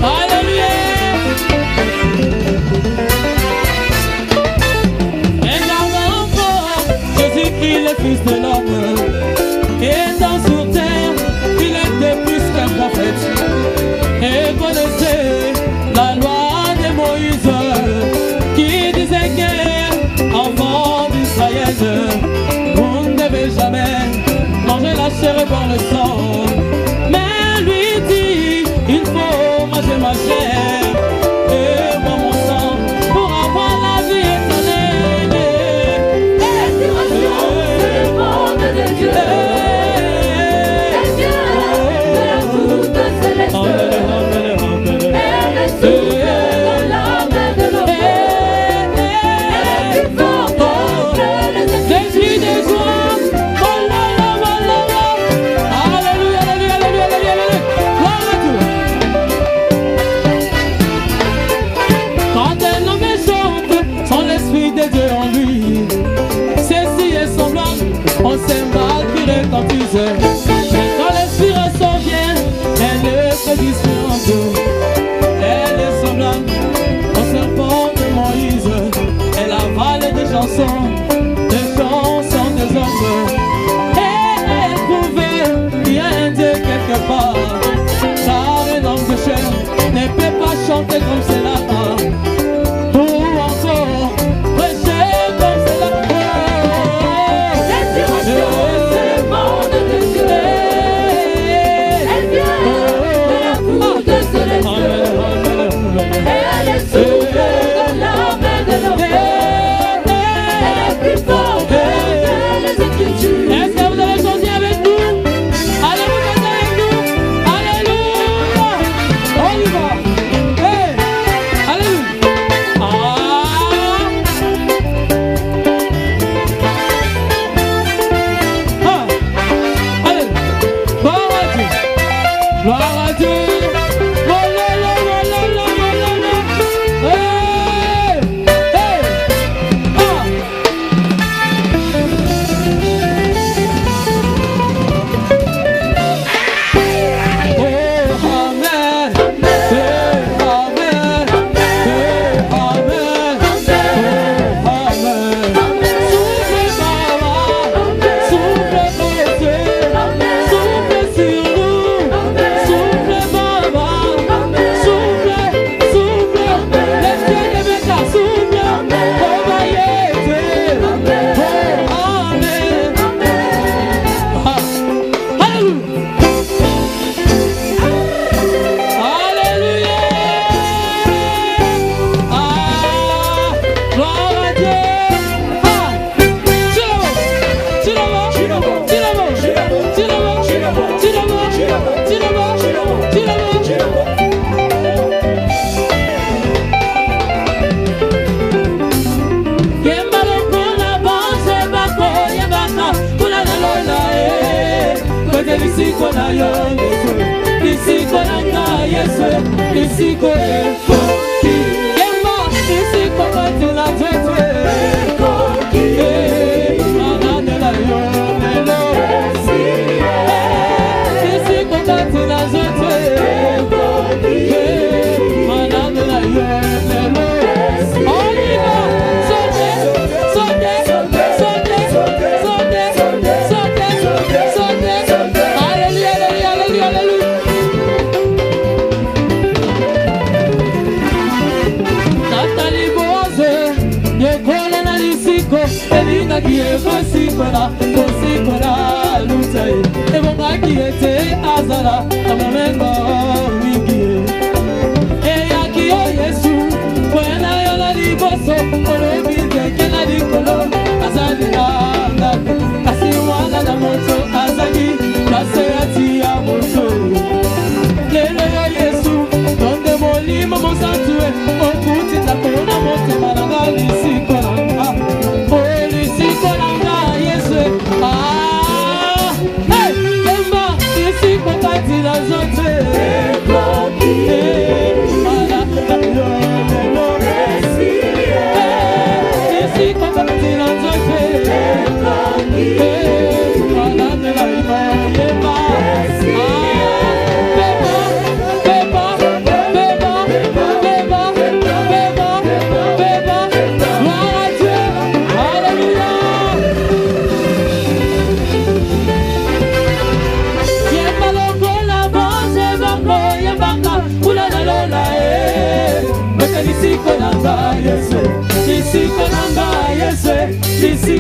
Alléluia. Jésus-Christ, le Fils de l'homme, étant sur terre, il était plus qu'un prophète. Et connaissez la loi de Moïse, qui disait que, enfant d'Israël, vous ne devez jamais manger la chair et boire le sang. Mais lui dit, il faut manger ma chair et boire mon sang pour avoir la vie éternelle. De Dieu, et Dieu de la toute céleste, elle est souffle dans la main de l'homme, elle est plus forte que les esprits des joies. Alléluia, alléluia, alléluia, alléluia, gloire à Dieu. Quand un homme chante, son l'esprit de Dieu en lui, ceci est semblant. On s'est mal qui retentisse. Quand l'esprit ressort bien, elle ne se disperse. Elle est semblable au serpent de Moïse. Elle avale des chansons des hommes. Et elle prouvait qu'il y a un Dieu quelque part. Car un homme de chair ne peut pas chanter comme cela. Ou encore prêcher comme cela.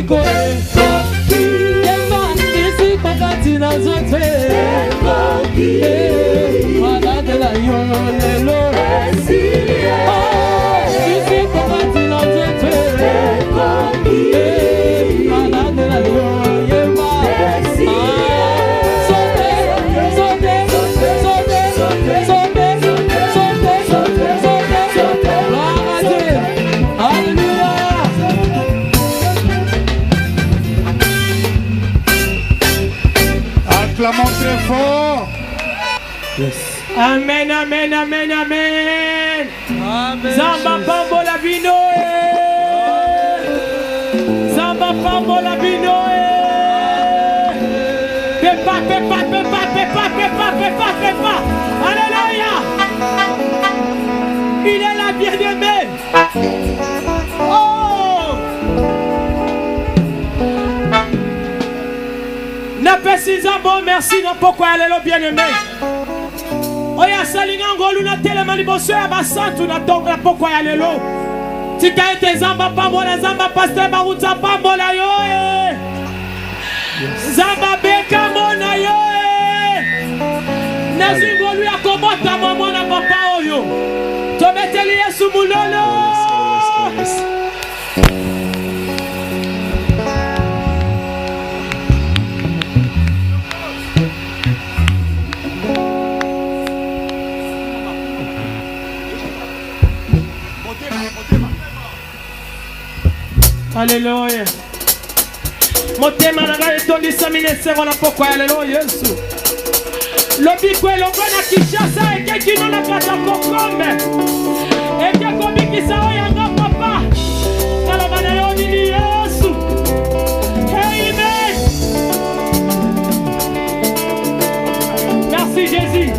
Biko Kemba Isi Kokati na zote Malade la yo lelo Isi Kokati na zote Malade la yo yema Acclamons très fort. Yes. Amen, amen, amen, amen. Zamba Pambo la bino Zamba Pambo la bino Pepa, pepa, pepa, pepa, pepa, pepa, pepa. Alléluia. Il est là, bien-aimé. Oh. Napesi Zambo, merci non pourquoi elle est là, bien-aimé. Oya salinga ngolu na telema liboso ya basantu na tonga na poko ya lelo. Tika ete Zamba pambola Zamba pasteur baruta pambola yo Zamba beka mona yo Nazi ngolu ya komota mama na papa oyo. Tometeli Yesu mulolo. Alléluia. Motema nanga etondisa minesero na pokwa alléluia Yesu. Lobiko elongona Kinshasa ekekino na kata kokombe. Ekekobikisa oyanga papa. Naloba na yo nini Yesu. Amen. Merci Jésus.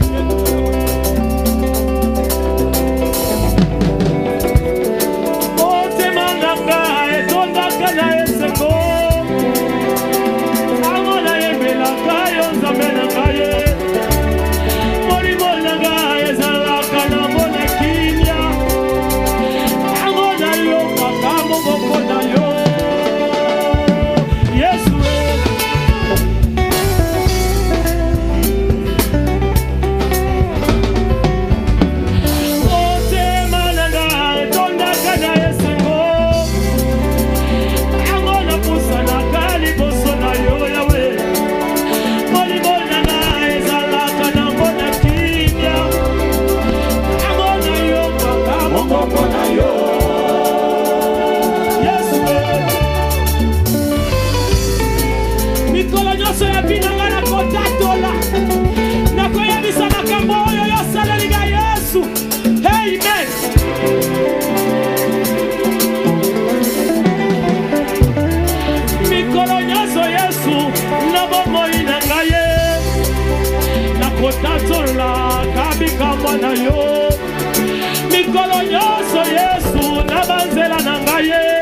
Mikolo nyonso Yesu na banzela na ngaye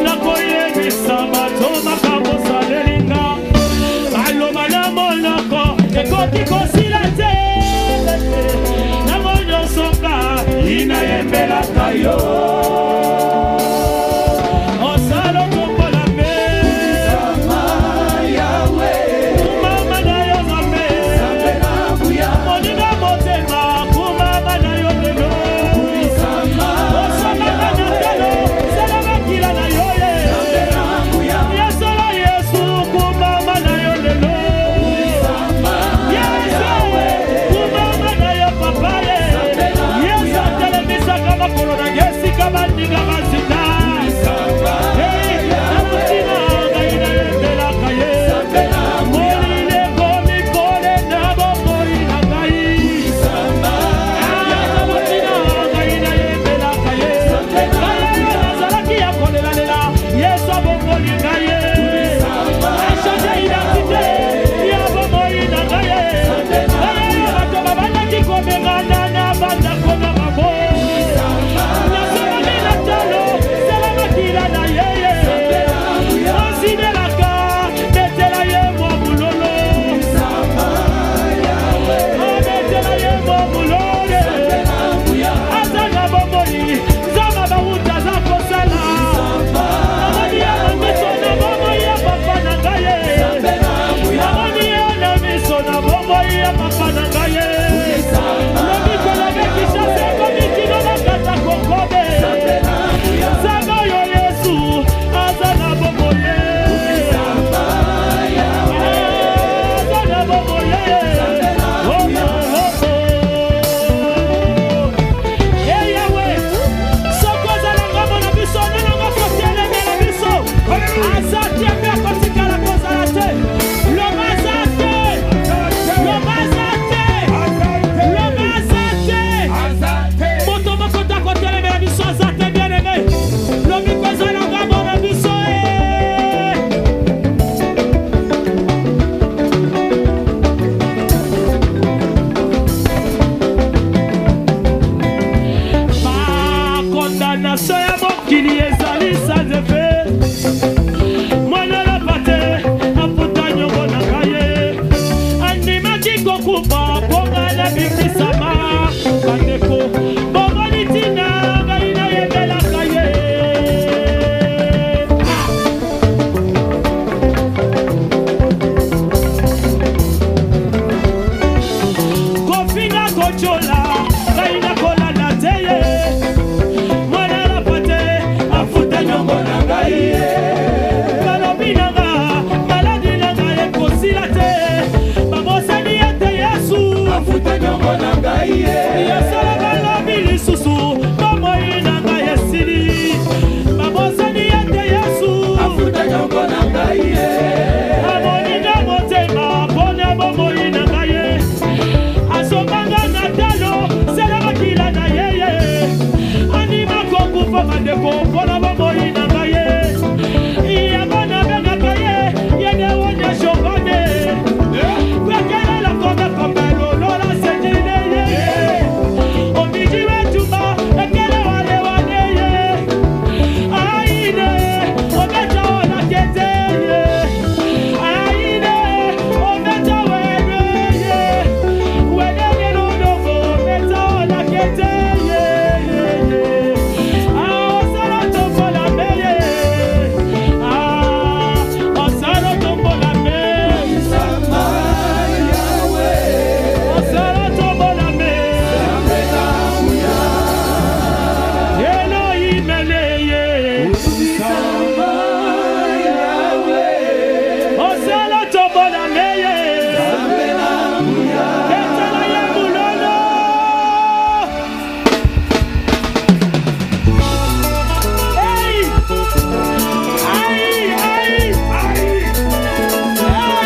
nakoyebisa bato makambo salelinga baloba na monoko ekoki kosila te nango nyonso nga inayembelaka yo. Yes, chola kaina kola na teye mwana la pate afuta nyongo na ngai balobi nanga maladi nanga ekosila te babosani ete Yesu afuta nyongo na ngai yesala balobi lisusu bomoi na ngai esili babosani ete Yesu afuta nyongo na ngai amoni na motema pone bomoi na ngai asomanga na talo sela makila na yeye anima kokufa mandeko pona bomoi na ngai iyabana benga kaye yede wonya shokone kwekele la kobe kombelo lola sejine ye omiji wetuba ekele wale wane ye aine omeja ona kete ye aine omeja wene ye wenene lodogo omeja ona kete ye osala tombola meye osala tombola meye osala tombola meye Elohim eleye osala tombola meye etala ya mulolo Hey!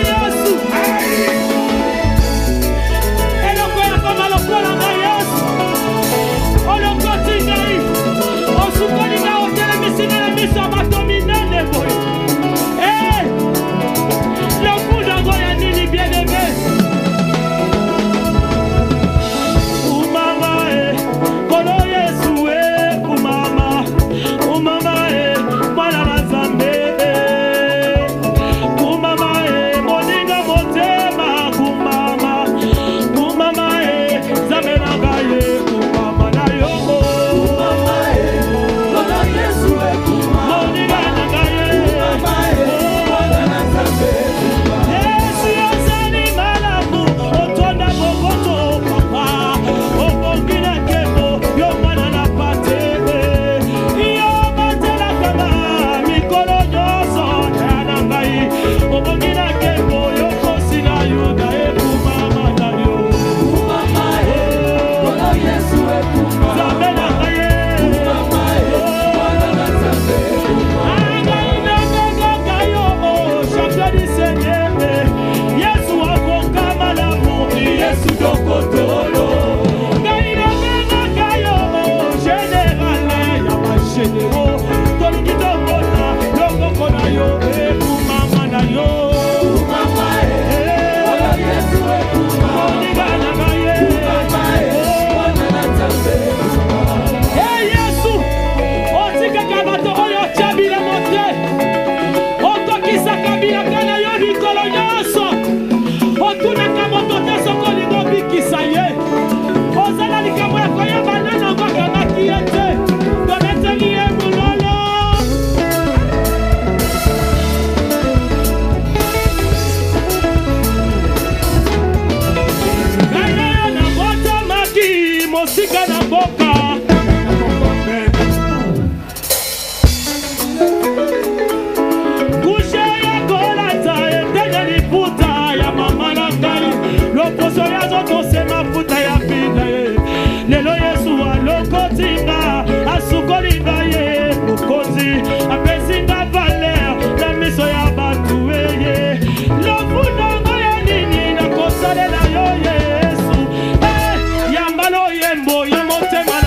Yesu! Eloko ya koma lokola na Yesu olokoti ngai osukoli na otelemisi na miso ya bato minene boye lokuda ngo ya nini bien-aimé umama kolo Yesu umama mwana na Nzambe umama moninga motema umama Nzambe na ngai umama na yo moninga na ngai Yesu yozali malamu otonda bokoto papa obongi na nkembo yo mwana na pate yo batelaka mikolo nyonso na ngai obongi na nkembo yo kosi na yuda ekumama na yo Nzambe na ngai ngai nabengaka yo champion du Seigneur Yesu akoka malamu Yesu dokotolo ngai nabengaka yo général ya bagénéraux tolingi tomona lokoko na yo ekumama na yo moninga na ngai Yesu otikaka bato oyo otya bilemo te okokisaka bilaka na yo mikolo nyonso otunaka moto te soki olingi obikisa ye ozala likambo ya koyeba nani yango akangaki ye te tobeteli ye mololo ngai na yo nabotamaki mosika na mboka kushe ya kolata etenya liputa ya mama na ngai loposo ya zotose mafuta ya pina ye lelo Yesu alokotinga asukoli ngai ye mokonzi apesinga valer na miso ya bato eye lofundongo ya nini nakosalela yo Yesu yambala oyembo ya motema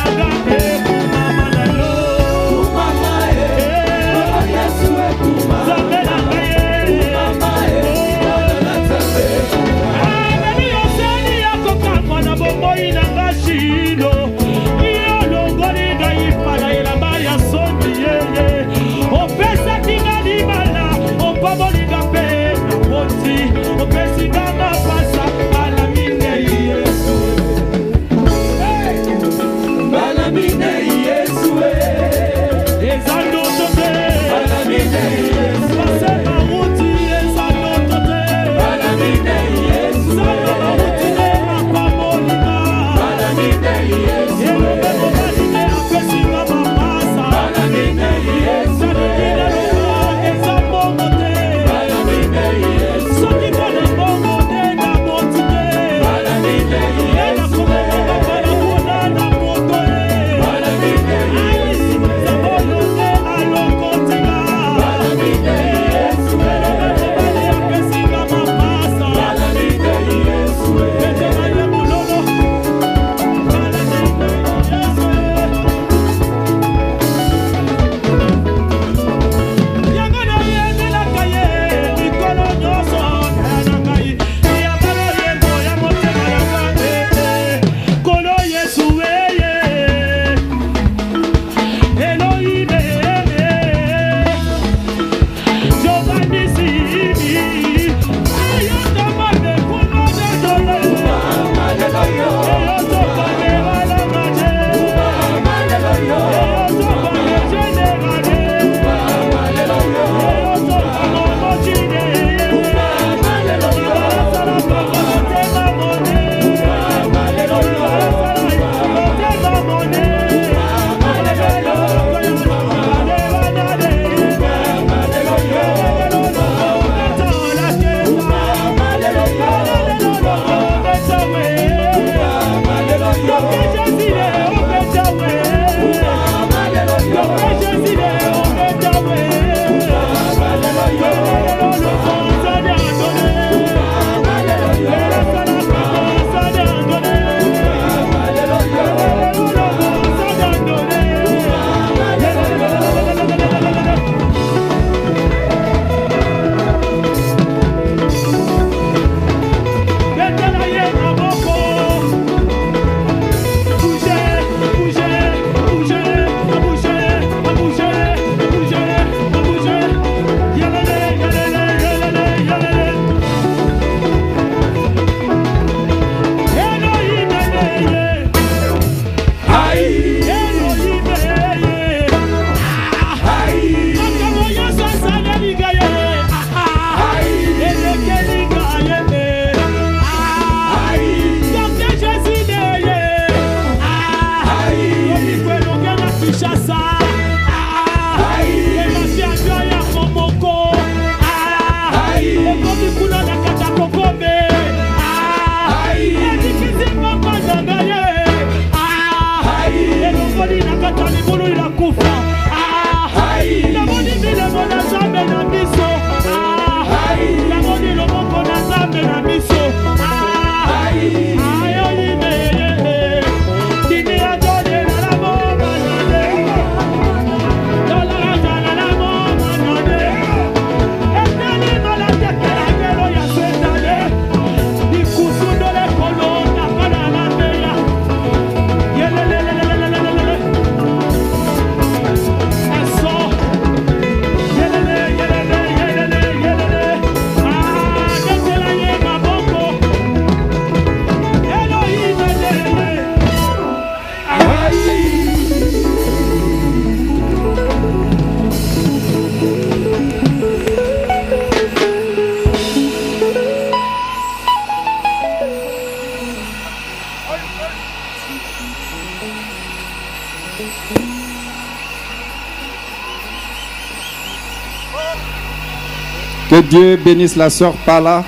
Que Dieu bénisse la sœur Pala.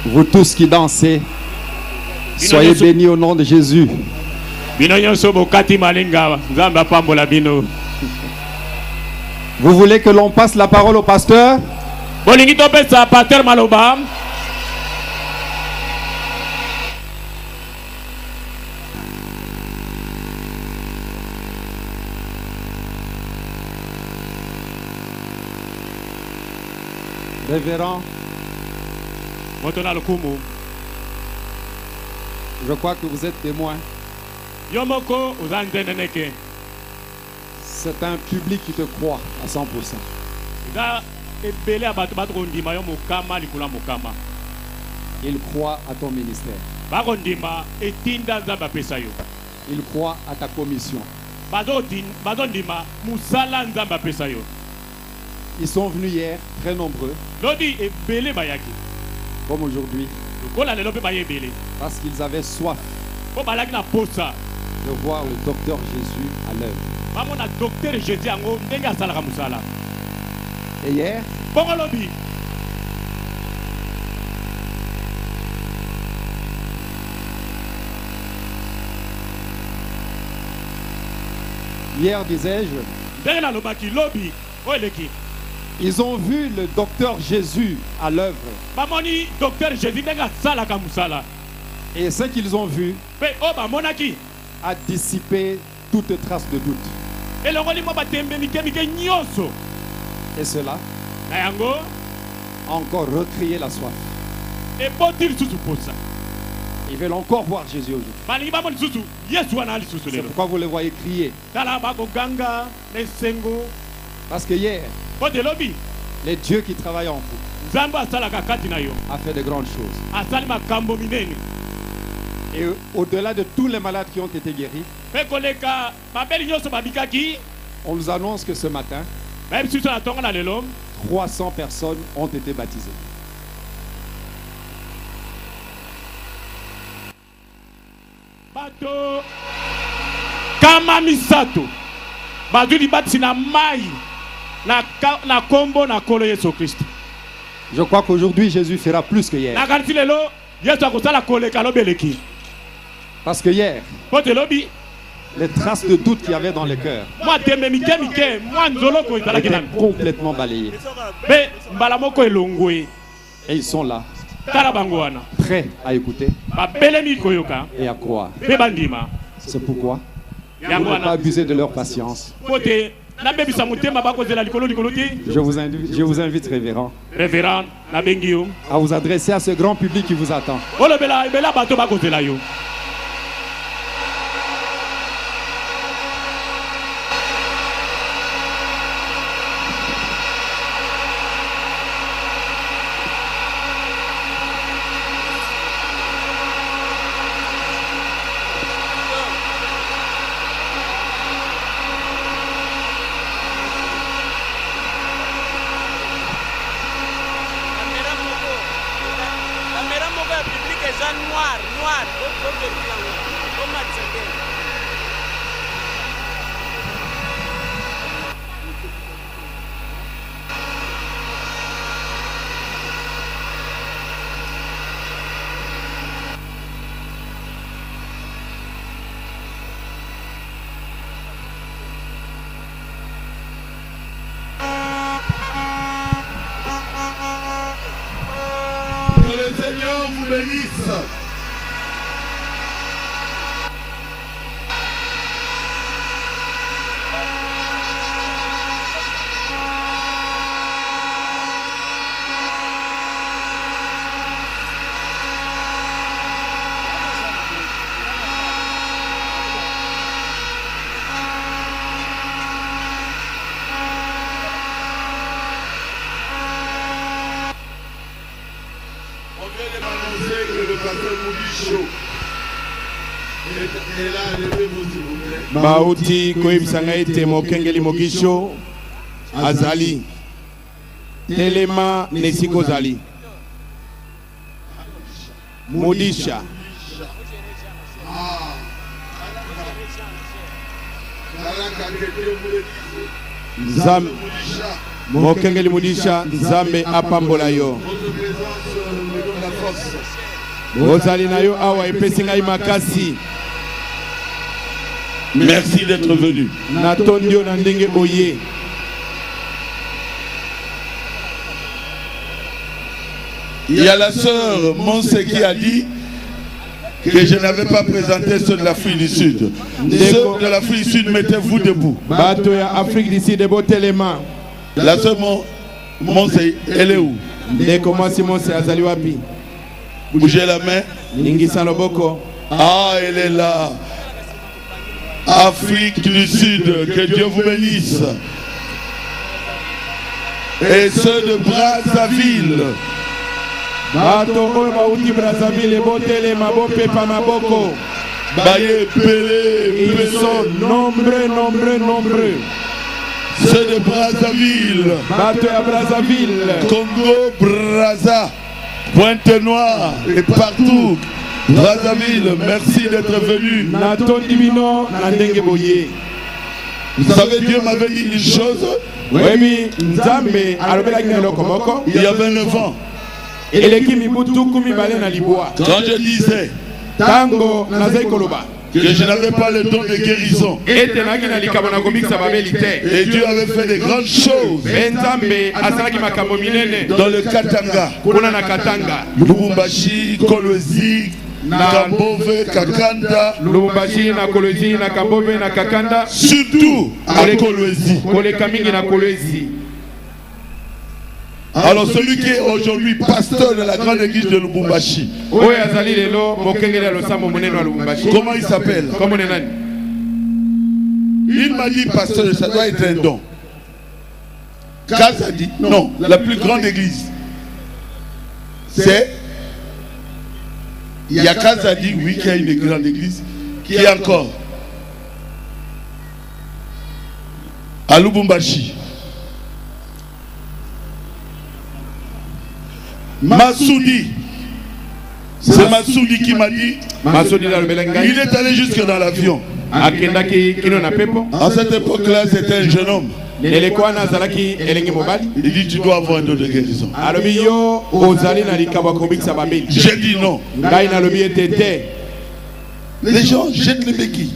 Vous tous qui dansez, soyez bénis au nom de Jésus. Vous voulez que l'on passe la parole au pasteur? Révérend, je crois que vous êtes témoin. C'est un public qui te croit à 100%. Il croit à ton ministère. Il croit à ta commission. Ils sont venus hier, très nombreux. comme aujourd'hui, parce qu'ils avaient soif de voir le docteur Jésus à l'œuvre. Et hier, disais-je, ils ont vu le docteur Jésus à l'œuvre. Et ce qu'ils ont vu a dissipé toute trace de doute. Et cela a encore recréé la soif. Ils veulent encore voir Jésus aujourd'hui. C'est pourquoi vous le voyez crier. Parce que hier, le Dieu qui travaille en vous a fait de grandes choses. Et au-delà de tous les malades qui ont été guéris, on nous annonce que ce matin, 300 personnes ont été baptisées. Kama misato baduli batina mai na kombo na kolo Yesu Christ. Je crois qu'aujourd'hui Jésus fera plus que hier. Parce que hier, les traces de doute qu'il y avait dans le cœur étaient complètement balayées. Et ils sont là, prêts à écouter et à croire. C'est pourquoi vous ne pouvez pas abuser de leur patience. Je vous invite, révérend, à vous adresser à ce grand public qui vous attend. Bauti koyebisanga ete mokengeli Mogisho azali telema nesiko zali Modisha Nzambe mokengeli Modisha Nzambe apambola yo ozali na yo awa epesi ngai makasi. Merci d'être venu. Il y a la sœur Monse qui a dit que je n'avais pas présenté ceux de l'Afrique du Sud. Ceux de l'Afrique du Sud, mettez-vous debout. La sœur Monse, elle est où? Bougez la main. Ah, elle est là. Afrique du Sud, que Dieu vous bénisse. Et ceux de Brazzaville. Ils sont nombreux. Ceux de Brazzaville. Brazzaville. Congo, Brazza. Pointe-Noire et partout. Brazzaville, merci d'être venu. Vous savez, Dieu m'avait dit une chose. Il y a 29 ans. Quand je disais que je n'avais pas le don de guérison, et Dieu avait fait de grandes choses dans le Katanga, Lubumbashi, Kolwezi, Kambove, Kakanda, Lubumbashi, na Kolwezi, na Kambove, na Kakanda, surtout à Kolwezi. Alors celui qui est aujourd'hui pasteur de la grande église de Lubumbashi, comment il s'appelle? Il m'a dit, pasteur, ça doit être un don. Kazadi, non, la plus grande église. C'est, il y a Kazadi, oui, qui a une grande église, qui est encore à Lubumbashi. Massoudi, c'est Massoudi qui m'a dit, il est allé jusque dans l'avion. À cette époque-là, c'était un jeune homme. Il dit, tu dois avoir un don de guérison. J'ai dit non. Les gens jettent les béquilles.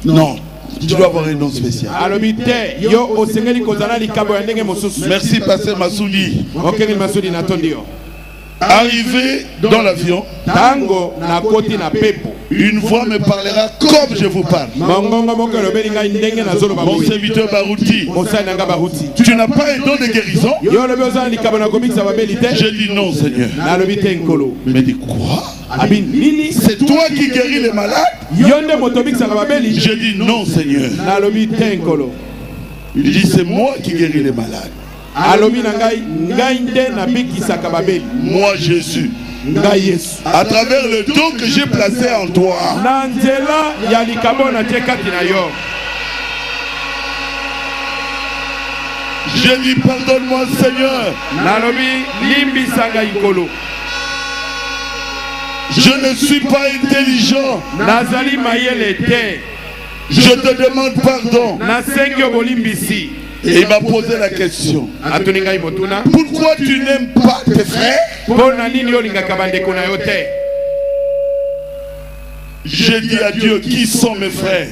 Non. Tu dois avoir un nom spécial. Merci, pasteur Massoudi. Arrivé dans l'avion, une voix me parlera comme je vous parle. Mon serviteur Barouti, tu n'as pas un don de guérison? J'ai dit non, Seigneur. Il m'a dit quoi? C'est toi qui guéris les malades? J'ai dit non, Seigneur. Il dit c'est moi qui guéris les malades. Moi Jésus, à travers le don que j'ai placé en toi, je dis pardonne-moi Seigneur. Je ne suis pas intelligent. Je te demande pardon. Et il m'a posé la question. Pourquoi tu n'aimes pas tes frères? J'ai dit à Dieu, qui sont mes frères?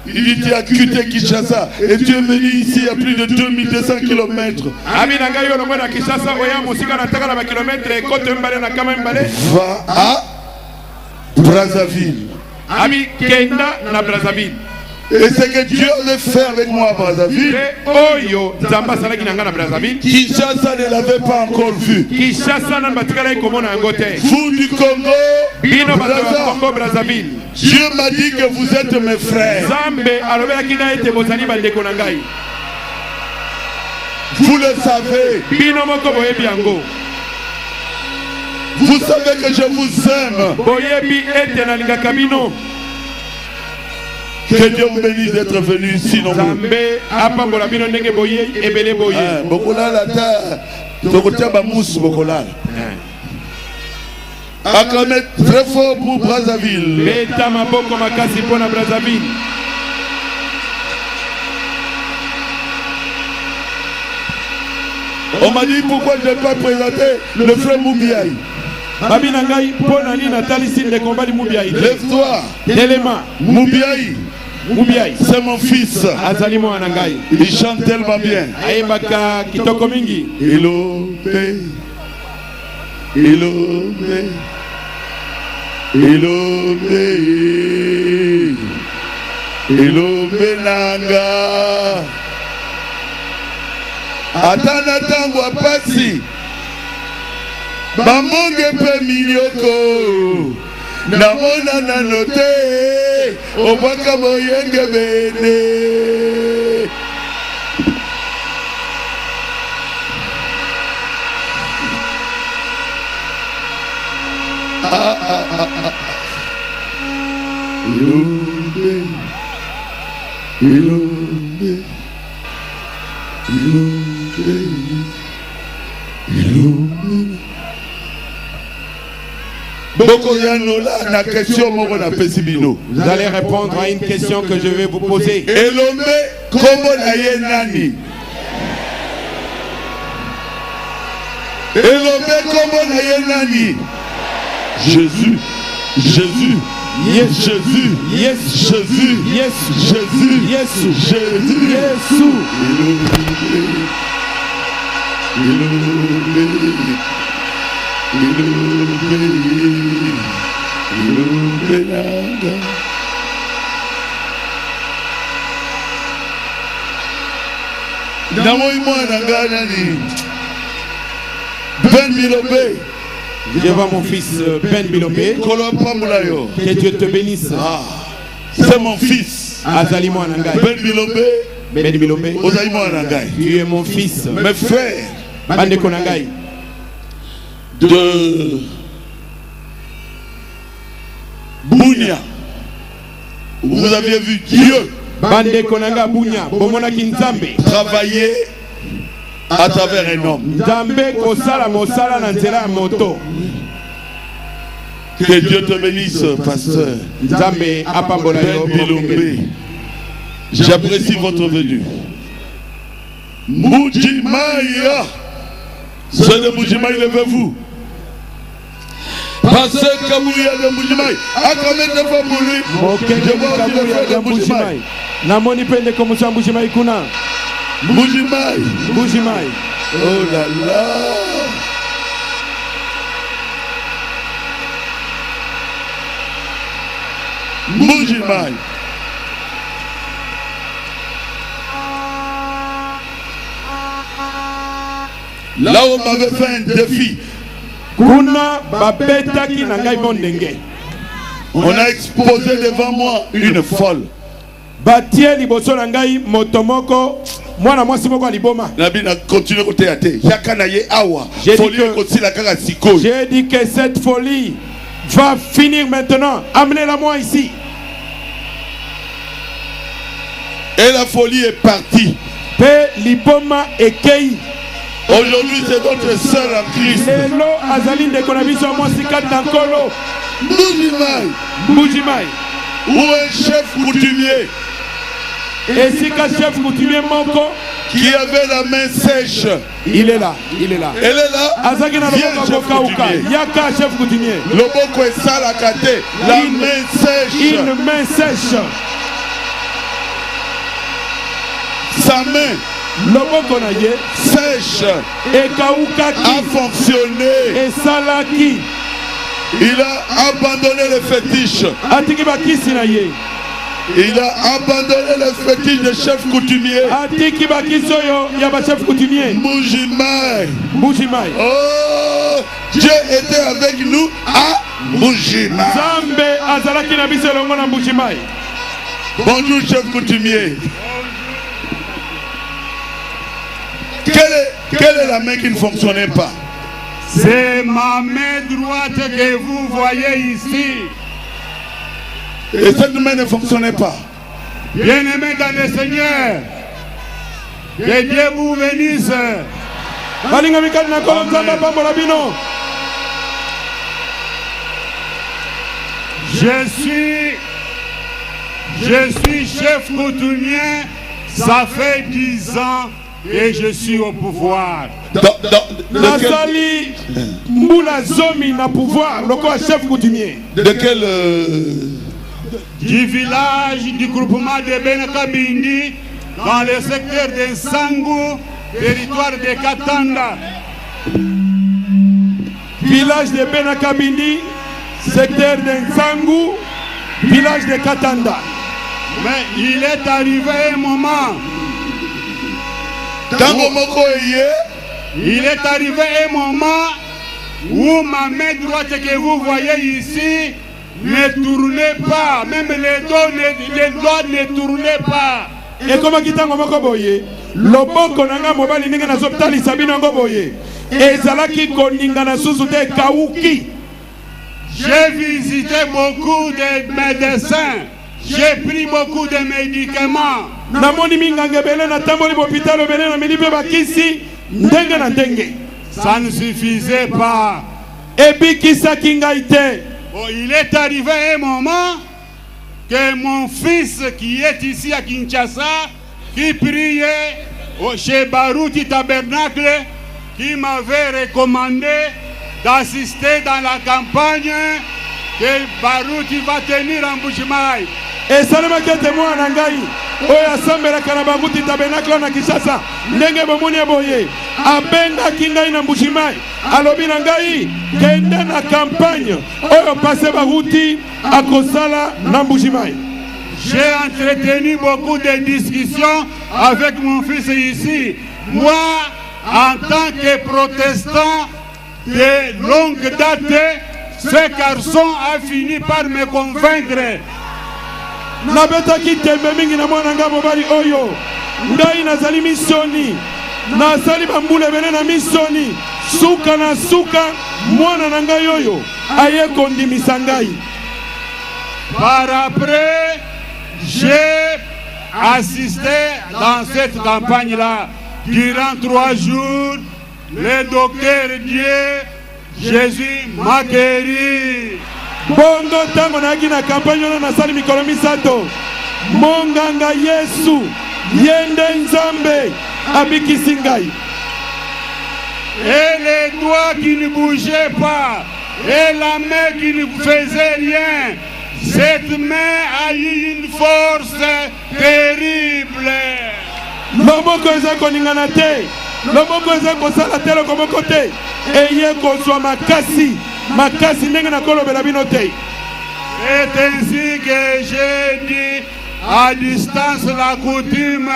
Il dit, tu as quitté Kinshasa et tu es venu ici à plus de 2200 km. Va à Brazzaville. Et c'est que Dieu le fait avec moi à Brazzaville. Kinshasa ne l'avait pas encore vu. Vous du Congo, Brazzaville, Dieu m'a dit que vous êtes mes frères. Vous le savez. Vous savez que je vous aime. Que Dieu vous bénisse d'être venu ici nombreux. Acclamez très fort pour Brazzaville. On m'a dit pourquoi je n'ai pas présenté le frère Moubiaï. Lève-toi. Moubiaï, c'est mon fils. Il chante tellement bien. Ilombe nanga. Atana tango apasi. Bamonge pe milioko. Namona nanote. Obaka moyenge bene. Ilombe. Vous allez répondre à une question que je vais vous poser. Jésus, Jésus, yes, Jésus, yes, Jésus, yes, Jésus, yes, Jésus, Je vois mon fils Ben Bilobé. Que Dieu te bénisse. C'est mon fils. Azali Mwanangai. Ben Bilobé. Ben Bilobé. Ozaï Mwanangai. Tu es mon fils. Mes frères. Bande Konangai. De Bounia. Vous aviez vu Dieu. Bande Konanga Bounia. Bomona Kinzambe. Travailler à travers un homme. Que Dieu te bénisse, pasteur. Ben Bilobé. J'apprécie votre venue. Moudjimaïa. C'est de Moudjimaï, levez-vous. Pasteur Kamouya de Moudjimaï. À combien de fois pour lui? Je vois aussi le frère de Moudjimaï. Namoni pende komusa Moudjimaï kuna. Moudjimaï. Moudjimaï. Oh là là. Moudjimaï. Là où on m'avait fait un défi. Kuna babetaki na ngai bondenge. On a exposé devant moi une folle. Batie liboso na ngai motomoko mwana mwasi moko aliboma. Nabi na continue côté até. Yakana ye awa. Folie aussi la kaka siko. J'ai dit que cette folie va finir maintenant. Amenez-la moi ici. Et la folie est partie. Pe liboma ekei. Aujourd'hui c'est notre sœur en Christ. Lelo azali de konabiso mwasi kat nankolo. Moudjimaï. Moudjimaï. Ou un chef coutumier. Et si qu'un chef coutumier moko qui avait la main sèche. Il est là, il est là. Elle est là. Viens, chef coutumier. Yaka chef coutumier. Loboko est salakate. La main sèche. Une main sèche. Sa main. Loboko na ye sèche. Et kaukaki a fonctionné. Et salaki. Il a abandonné le fétiche. Atiki bakisi na ye. Il a abandonné le fétiche de chef coutumier. Atiki bakisoyo ya ba chef coutumier. Moudjimaï. Moudjimaï. Oh, Dieu était avec nous à Moudjimaï. Zambe azalaki na biso longo na Moudjimaï. Bonjour chef coutumier. Quelle est la main qui ne fonctionnait pas? C'est ma main droite que vous voyez ici. Et cette main ne fonctionnait pas. Bien-aimés dans le Seigneur, que Dieu vous bénisse. Je suis chef coutumier, ça fait 10 ans et je suis au pouvoir. Nazali Moula Zomi na pouvoir, le chef coutumier. De quel du village du groupement de Benakabindi, dans le secteur de Sangu, territoire de Katanda. Village de Benakabindi, secteur de Sangu, village de Katanda. Mais il est arrivé un moment. Il est arrivé un moment où ma main droite que vous voyez ici ne tournait pas, même les doigts ne tournaient pas. Et comment kitango moko boye, loboko nanga mobali ninga na zoptali sabina ngo boye. Et zalaki koninga na susu te kauki. J'ai visité beaucoup de médecins, j'ai pris beaucoup de médicaments. namoni minganga ebele natamboli bopitalo ebele nameli mpe bakisi ndenge na ndenge. Ça ne suffisait pas. Ebikisaki ngai te. Bon, il est arrivé un moment que mon fils qui est ici à Kinshasa, qui priait chez Barouti Tabernacle, qui m'avait recommandé d'assister dans la campagne que Barouti va tenir en Mbujimayi. esalemaki ete mwana ngai oyo asambelaka na Barouti Tabernacle na Kinshasa ndenge bomoni boye abengaki ngai na Mbujimayi alobi na ngai kende na campagne oyo pase Barouti akosala na Mbujimayi. J'ai entretenu beaucoup de discussions avec mon fils ici. Moi, en tant que protestant de longue date, ce garçon a fini par me convaincre. Nabetaki tembe mingi na mwana nga mobali oyo ngai nazali misoni nazali bambula ebele na misoni suka na suka mwana na ngai oyo aye kondimisa ngai. Par après, j'ai assisté dans cette campagne-là durant 3 jours. Le docteur Dieu, Jésus m'a guéri. Bongo tango naki na campagne wana nasali mikolo misato monganga Yesu yende nzambe abikisi ngai. Et les doigts qui ne bougeaient pas et la main qui ne faisait rien, cette main a eu une force terrible. Loboko eza koningana te, loboko eza kosala te loboko te, eye kozwa makasi makasi ndenge na kolobela bino te. C'est ainsi que j'ai dit à distance la coutume.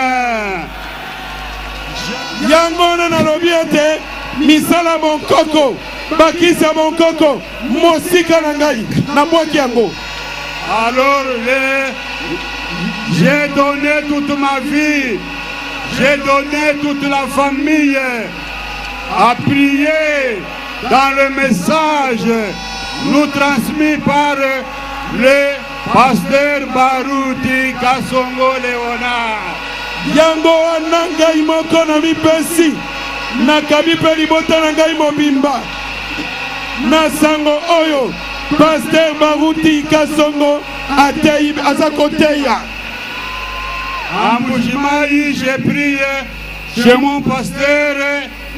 Yango na nalobi ete misala bonkoko bakisa bonkoko mosika na ngai na bwaki yango. Alors j'ai donné toute ma vie, j'ai donné toute la famille à prier dans le message nous transmis par le pasteur Barouti Kasongo Léonard. Yango wana ngai moko na mipesi nakabi mpe libota na ngai mobimba na sango oyo pasteur Barouti Kasongo atei aza koteya. À Mbujimayi, j'ai prié chez mon pasteur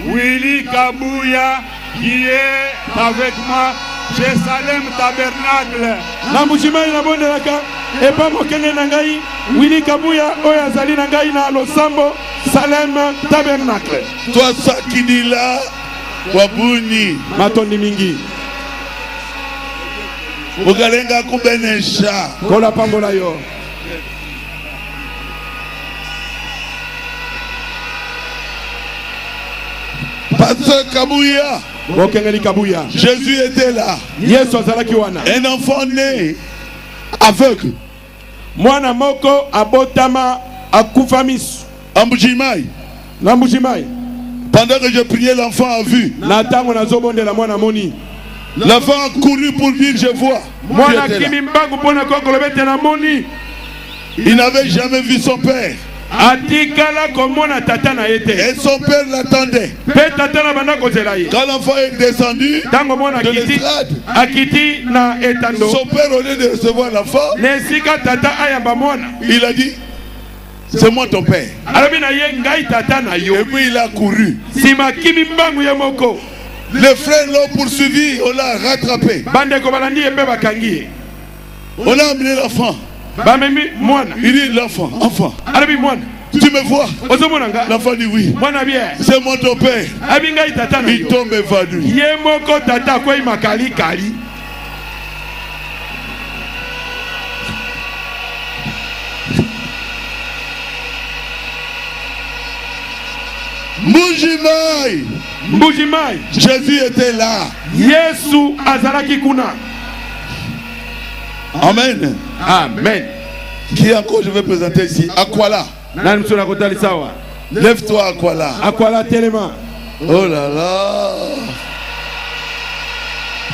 Willy Kabouya qui est avec moi chez Salem Tabernacle. Na Mbujimayi na bondelaka epa mokenge na ngai Willy Kabouya oyo azali na ngai na losambo Salem Tabernacle. Toi Sakidila Wabuni matondi mingi Ugalenga kubenesha kola pambola yo. Pasteur Kabouya, Bokengeli Kabouya, Jésus était là. Yesu azalaki wana. Un enfant né aveugle. Mwana moko abotama akufa misu. En Mbujimayi. Na Mbujimayi. Pendant que je priais, l'enfant a vu. Na tango nazobondela mwana moni. L'enfant a couru pour dire je vois. Mwana kimi mbangu pona kokolobete na moni. Il n'avait jamais vu son père. Atikala komona tata na yete. Et son père l'attendait. Pe tata na banda kozela ye. Quand l'enfant est descendu tango mwana de kiti l'estrade, akiti na etando. son père au lieu de recevoir l'enfant, Nesika tata ayamba mwana. il a dit c'est moi ton père. Alobi na ye ngai tata na yo. Et puis il a couru. Sima kimi mbangu ye moko. Les frères l'ont poursuivi, on l'a rattrapé. Bande ko balandi ebe bakangi. On a amené l'enfant. Bamemi mwana. Il dit l'enfant, enfant, Alobi mwana. tu me vois? Ozomona nga. L'enfant dit oui. Mwana bien. C'est moi ton père. Abi ngai tata na Il yo. tombe évanoui. Ye moko tata kwa makali kali. Mbujimayi. Mbujimayi. Jésus était là. Yesu azalaki kuna. Amen. Amen. Qui encore je vais présenter ici? Akwala. Nani msona kotali sawa. Lève-toi Akwala. Akwala telema. Oh là là.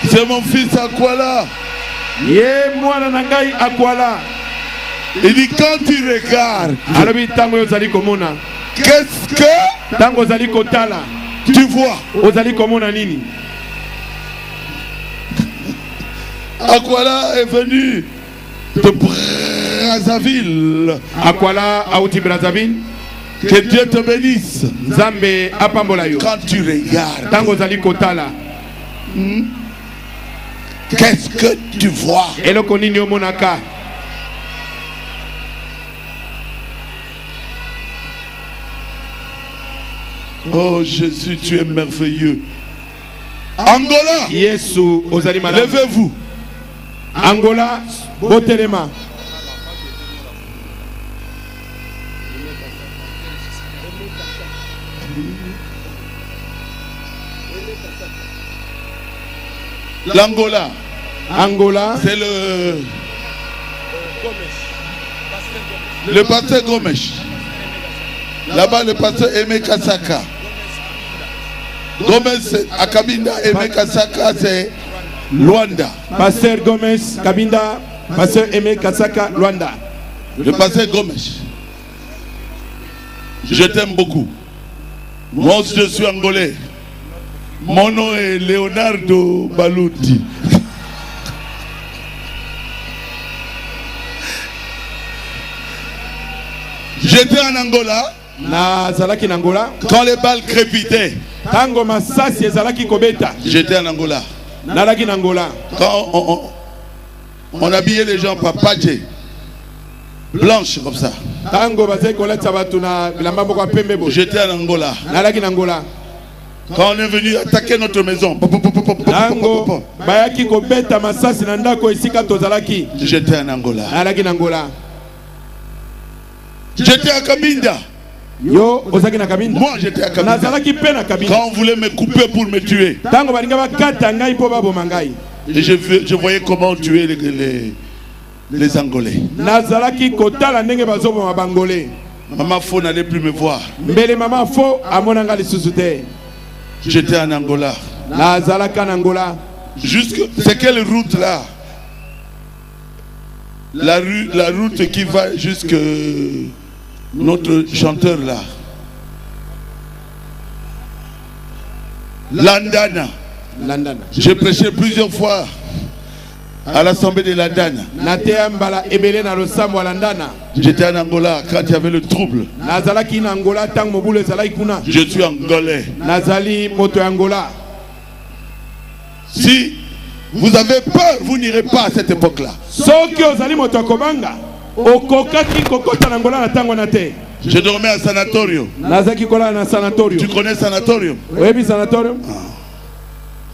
C'est mon fils Akwala. Ye mwana na ngai Akwala. Il dit quand tu regardes, alobi tango ozali komona qu'est-ce que tango ozali kotala tu vois? ozali komona nini? Aquala est venu de Brazzaville. Akwala auti Brazzaville. Que Dieu te bénisse. Nzambe apambola yo. Quand tu regardes, Tango ozali kotala qu'est-ce que tu vois? eloko nini omonaka? Oh Jésus, tu es merveilleux. Angola, Yesu ozali malamu. levez-vous. Angola botelema. L'Angola, Angola c'est le pasteur Gomes. Là-bas, le pasteur Aimé Kasaka. Gomes, c'est à Kabinda. Aimé Kasaka, c'est Luanda. Pasteur Gomez Kabinda, Pasteur Aimé Kasaka Luanda. Le pasteur Gomes. Je t'aime beaucoup. Moi aussi, je suis angolais. Mon nom est Leonardo Baluti. J'étais en Angola Na zalaki na Angola. quand les balles crépitaient. Tango masasi ezalaki kobeta. J'étais en Angola. Nalaki na Angola. Quand on habillait les gens papache, blanches comme ça. Tango bazai koleta batu na bilamba moko ya pembe bo. J'étais en Angola. Nalaki na Angola. Quand on est venu attaquer notre maison, Tango bayaki kobeta masasi na ndako esika tozalaki. j'étais en Angola. Nalaki na Angola. J'étais à Kabinda. Yo ozaki na Kabinda. Moi j'étais à Kabinda. Nazalaki pe na Kabinda. Quand on voulait me couper pour me tuer, Tango balinga bakata ngai po baboma ngai. et je voyais comment tuer les Angolais. Nazalaki kotala ndenge bazoboma bangolais. Maman Fo n'allait plus me voir. Mbele mama fo amona ngali lisusu te. J'étais en Angola. Nazalaka na Angola. C'est quelle route là? La route qui va jusque notre chanteur là. Landana. London. J'ai prêché plusieurs fois à l'assemblée de Landana. Natea mbala ebele na losambo landana. J'étais en Angola quand il y avait le trouble. Nazalaki na Angola tang mobule ezalaki kuna. Je suis angolais. Nazali moto ya Angola. Si vous avez peur, vous n'irez pas à cette époque-là. Soki ozali moto ya kobanga, okokaki kokota na Angola na tango na te. Je dormais à sanatorium. Nazaki kola na Tu sanatorium. connais sanatorium? Oyebi sanatorium?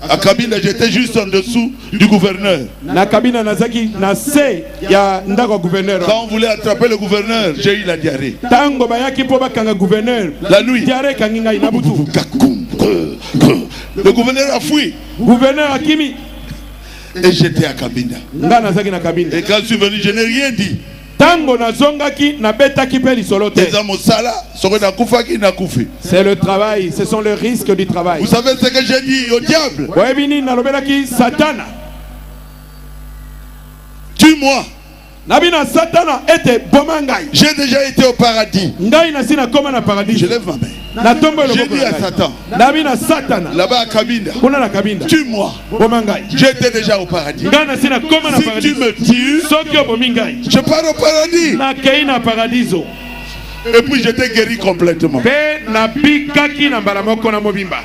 À Kabinda, j'étais juste en dessous du gouverneur. Na kabina nazaki na se ya ndako gouverneur. Quand on voulait attraper le gouverneur, j'ai eu la diarrhée. Tango bayaki po bakanga gouverneur. La nuit. Diare kangi ngai na butu. Le gouverneur a fui. Gouverneur akimi. Et j'étais à Kabinda. Nga nazaki na kabina. Et quand je suis venu, je n'ai rien dit. Tango nazongaki na betaki pe lisolo te. C'est le travail, ce sont les risques du travail. Vous savez ce que j'ai dit au diable? Oyebi nini nalobelaki Satana. Tue-moi. Nabina Satana ete boma ngai. J'ai déjà été au paradis. Ngai nasi na koma na paradis. Je lève ma main. Na tombe le J'ai dit à Satan, Nabina Satana. là-bas à Kabinda, Kuna na kabinda. tue-moi. Boma ngai. J'étais déjà au paradis. Ngai nasi na koma na Si paradis. tu me tues, Soki obomi ngai. je pars au paradis. Na kei na paradiso. Et puis j'étais guéri complètement. Pe na bikaki na mbala moko na mobimba.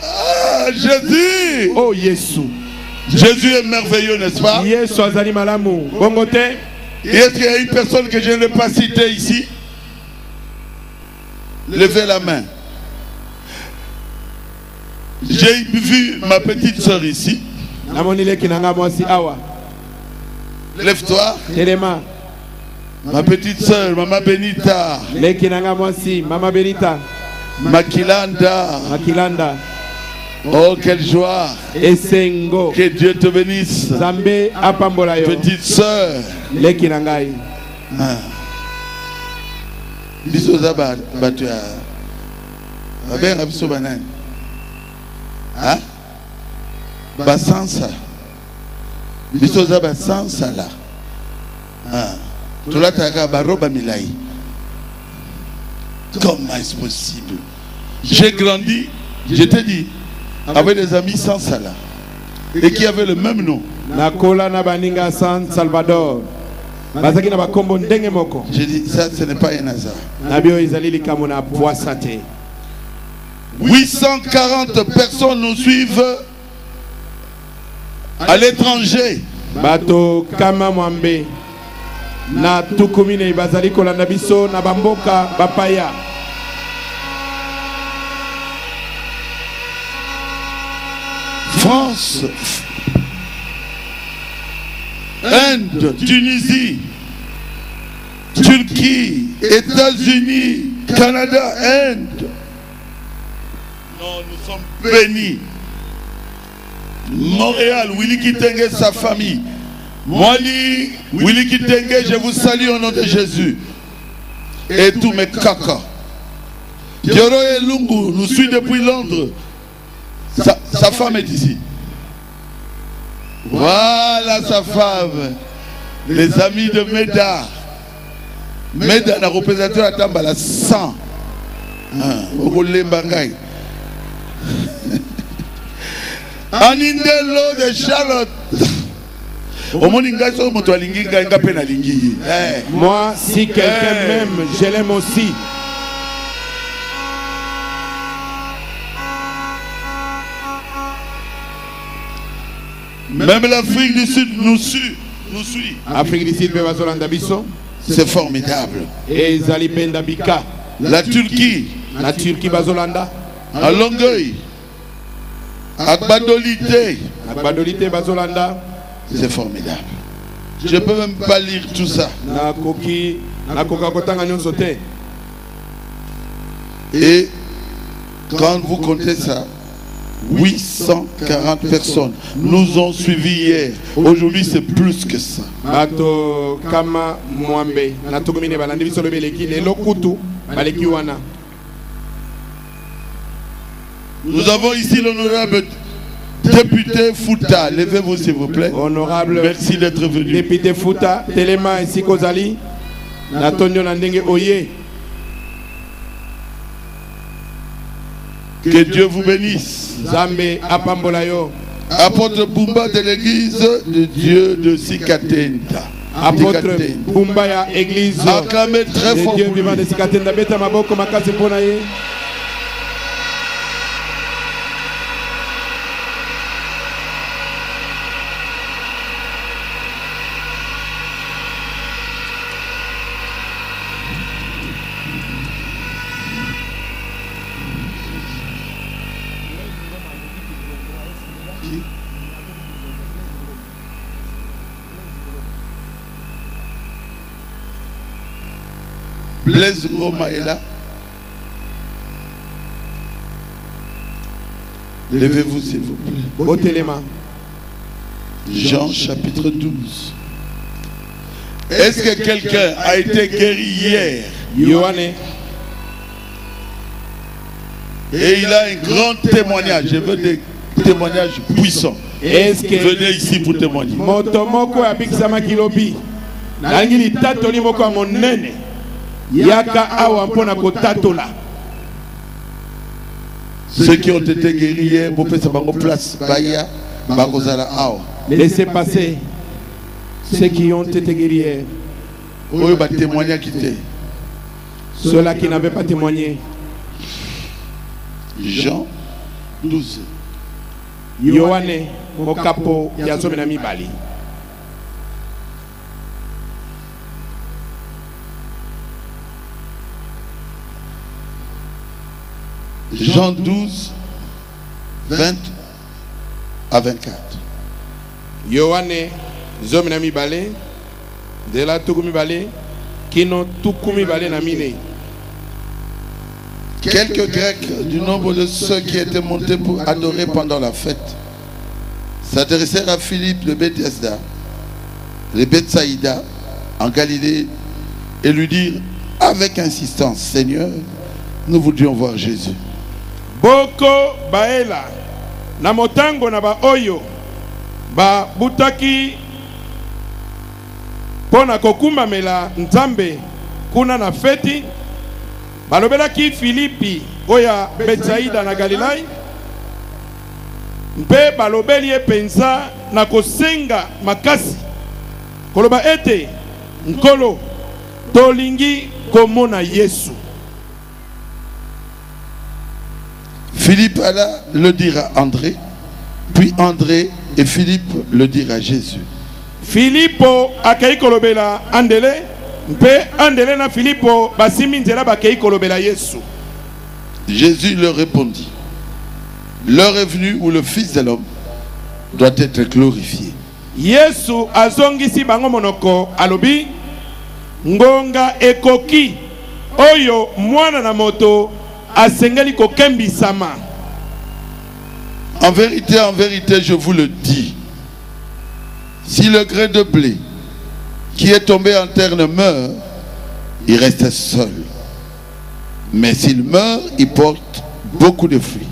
Ah, Jésus! Oh Yesu. Jésus est merveilleux, n'est-ce pas? Yesu azali malamu. Bongo te. Et est-ce qu'il y a une personne que je n'ai pas citée ici? Levez la main. J'ai vu ma petite soeur ici. Namoni leki nanga mwasi awa. Lève-toi. Telema. Ma petite soeur, Maman Benita. Leki nanga mwasi Mama Benita. Makilanda. Makilanda. Oh, quelle joie. Esengo. Que Dieu te bénisse. Zambe apambola yo. Petite soeur. Leki nangai. Biso za batu ya. Babenga biso banani. Hein? Basansa. Biso za basansa là. Comment est-ce possible? J'ai grandi, je t'ai dit, avec des amis sans Salah et qui avaient le même nom. Nakola na baninga San Salvador. Bazaki na bakombo ndenge moko. J'ai dit ça, ce n'est pas un hasard. Nabio izali likamo na poisate. 840 personnes nous suivent à l'étranger. Bato kama mwambe na tukumine bazali kolanda biso na bamboka bapaya. France, Inde, Tunisie, Turquie, États-Unis, Canada, Inde. Non, nous sommes bénis. Montréal, Willy Kitenge, sa famille. Mwali, Willy Kitenge, je vous salue au nom de Jésus. Et tous mes caca. Dioro et Lungu nous suit depuis Londres. Sa femme est ici. Voilà sa femme. Les amis de Meda. Meda n'a représenté la table à la 100. Anindelo de Charlotte. Moi, si quelqu'un m'aime, je l'aime aussi. Même l'Afrique du Sud nous suit. Afrique du Sud, c'est formidable. Et Zali Bendabika. La Turquie, Bazolanda. À Longueuil, à Badolité, Bazolanda. C'est formidable. Je ne peux même pas lire tout ça. Et quand vous comptez ça, 840 personnes nous ont suivis hier. Aujourd'hui, c'est plus que ça. Nous avons ici l'honorable député Fouta. Levez-vous s'il vous plaît. Honorable merci d'être venu. Député Fouta, Telema et Sikozali. Natonio Nandenge Oye. Que Dieu vous bénisse. Zambe Apambolayo. Apôtre Bumba de l'église de Dieu de Sikatenda. Apôtre Bumba église. Acclamez très fort. Dieu vivant de Sikatenda. Beta Maboko Makase Ponaye. Blaise Roma est là. Levez-vous s'il vous plaît. Jean chapitre 12. Est-ce que quelqu'un a été guéri hier? Et il a un grand témoignage. Je veux des témoignages puissants. Venez ici pour témoigner. Ceux qui ont été guéris hier, laissez passer ceux qui ont été guéris hier. Ceux-là qui n'avaient pas témoigné. Jean 12. Yohane Mokapo Yazomenami Bali. Jean 12, 20 à 24. Yohane Zomenami Bale, de la Tukumi Bale, Kino Tukumi Bale Namine. Quelques Grecs du nombre de ceux qui étaient montés pour adorer pendant la fête s'adressèrent à Philippe de Bethesda, de Bethsaïda, en Galilée, et lui dirent avec insistance: Seigneur, nous voudrions voir Jésus. Boko baela na motango na ba oyo ba butaki pona kokumbamela nzambe kuna na feti balobelaki Filipi oya Betsaida na Galilai mpe balobeli epenza na kosenga makasi koloba ete nkolo tolingi komona Yesu. Philippe alla le dire à André, puis André et Philippe le dirent à Jésus. Filippo akei kolobela andele mpe andele na Filippo basimi nzela bakei kolobela Yesu. Jésus leur répondit, l'heure est venue où le Fils de l'homme doit être glorifié. Yesu azongisi bango monoko alobi ngonga ekoki oyo mwana na moto asengeli kokembisama. En vérité, je vous le dis, si le grain de blé qui est tombé en terre ne meurt, il reste seul. Mais s'il meurt, il porte beaucoup de fruits.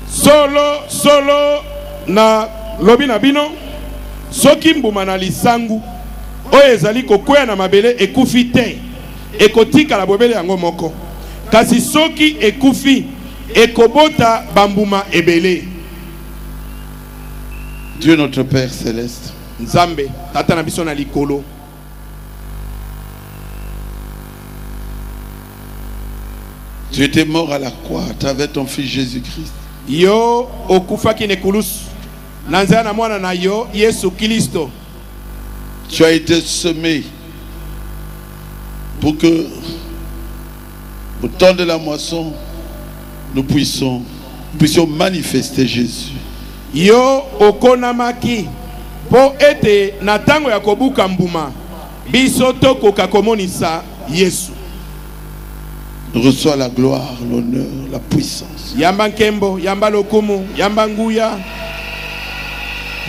Solo na lobi na bino soki mbuma na lisangu oyo ezali kokwea na mabele ekufi te ekotika la bobele yango moko kasi soki ekufi ekobota bambuma ebele. Dieu notre Père céleste, Nzambe tata na biso na likolo, tu étais mort à la croix à travers ton Fils Jésus-Christ. Yo okufaki nekulusu na nzela na mwana na yo Yesu Kristo. Tu as été semé pour que au temps de la moisson nous puissions manifester Jésus. Yo okonamaki po ete na tango ya kobuka mbuma biso tokoka komonisa Yesu. Reçois la gloire, l'honneur, la puissance. Yamba nkembo, yamba lokumu, yamba nguya.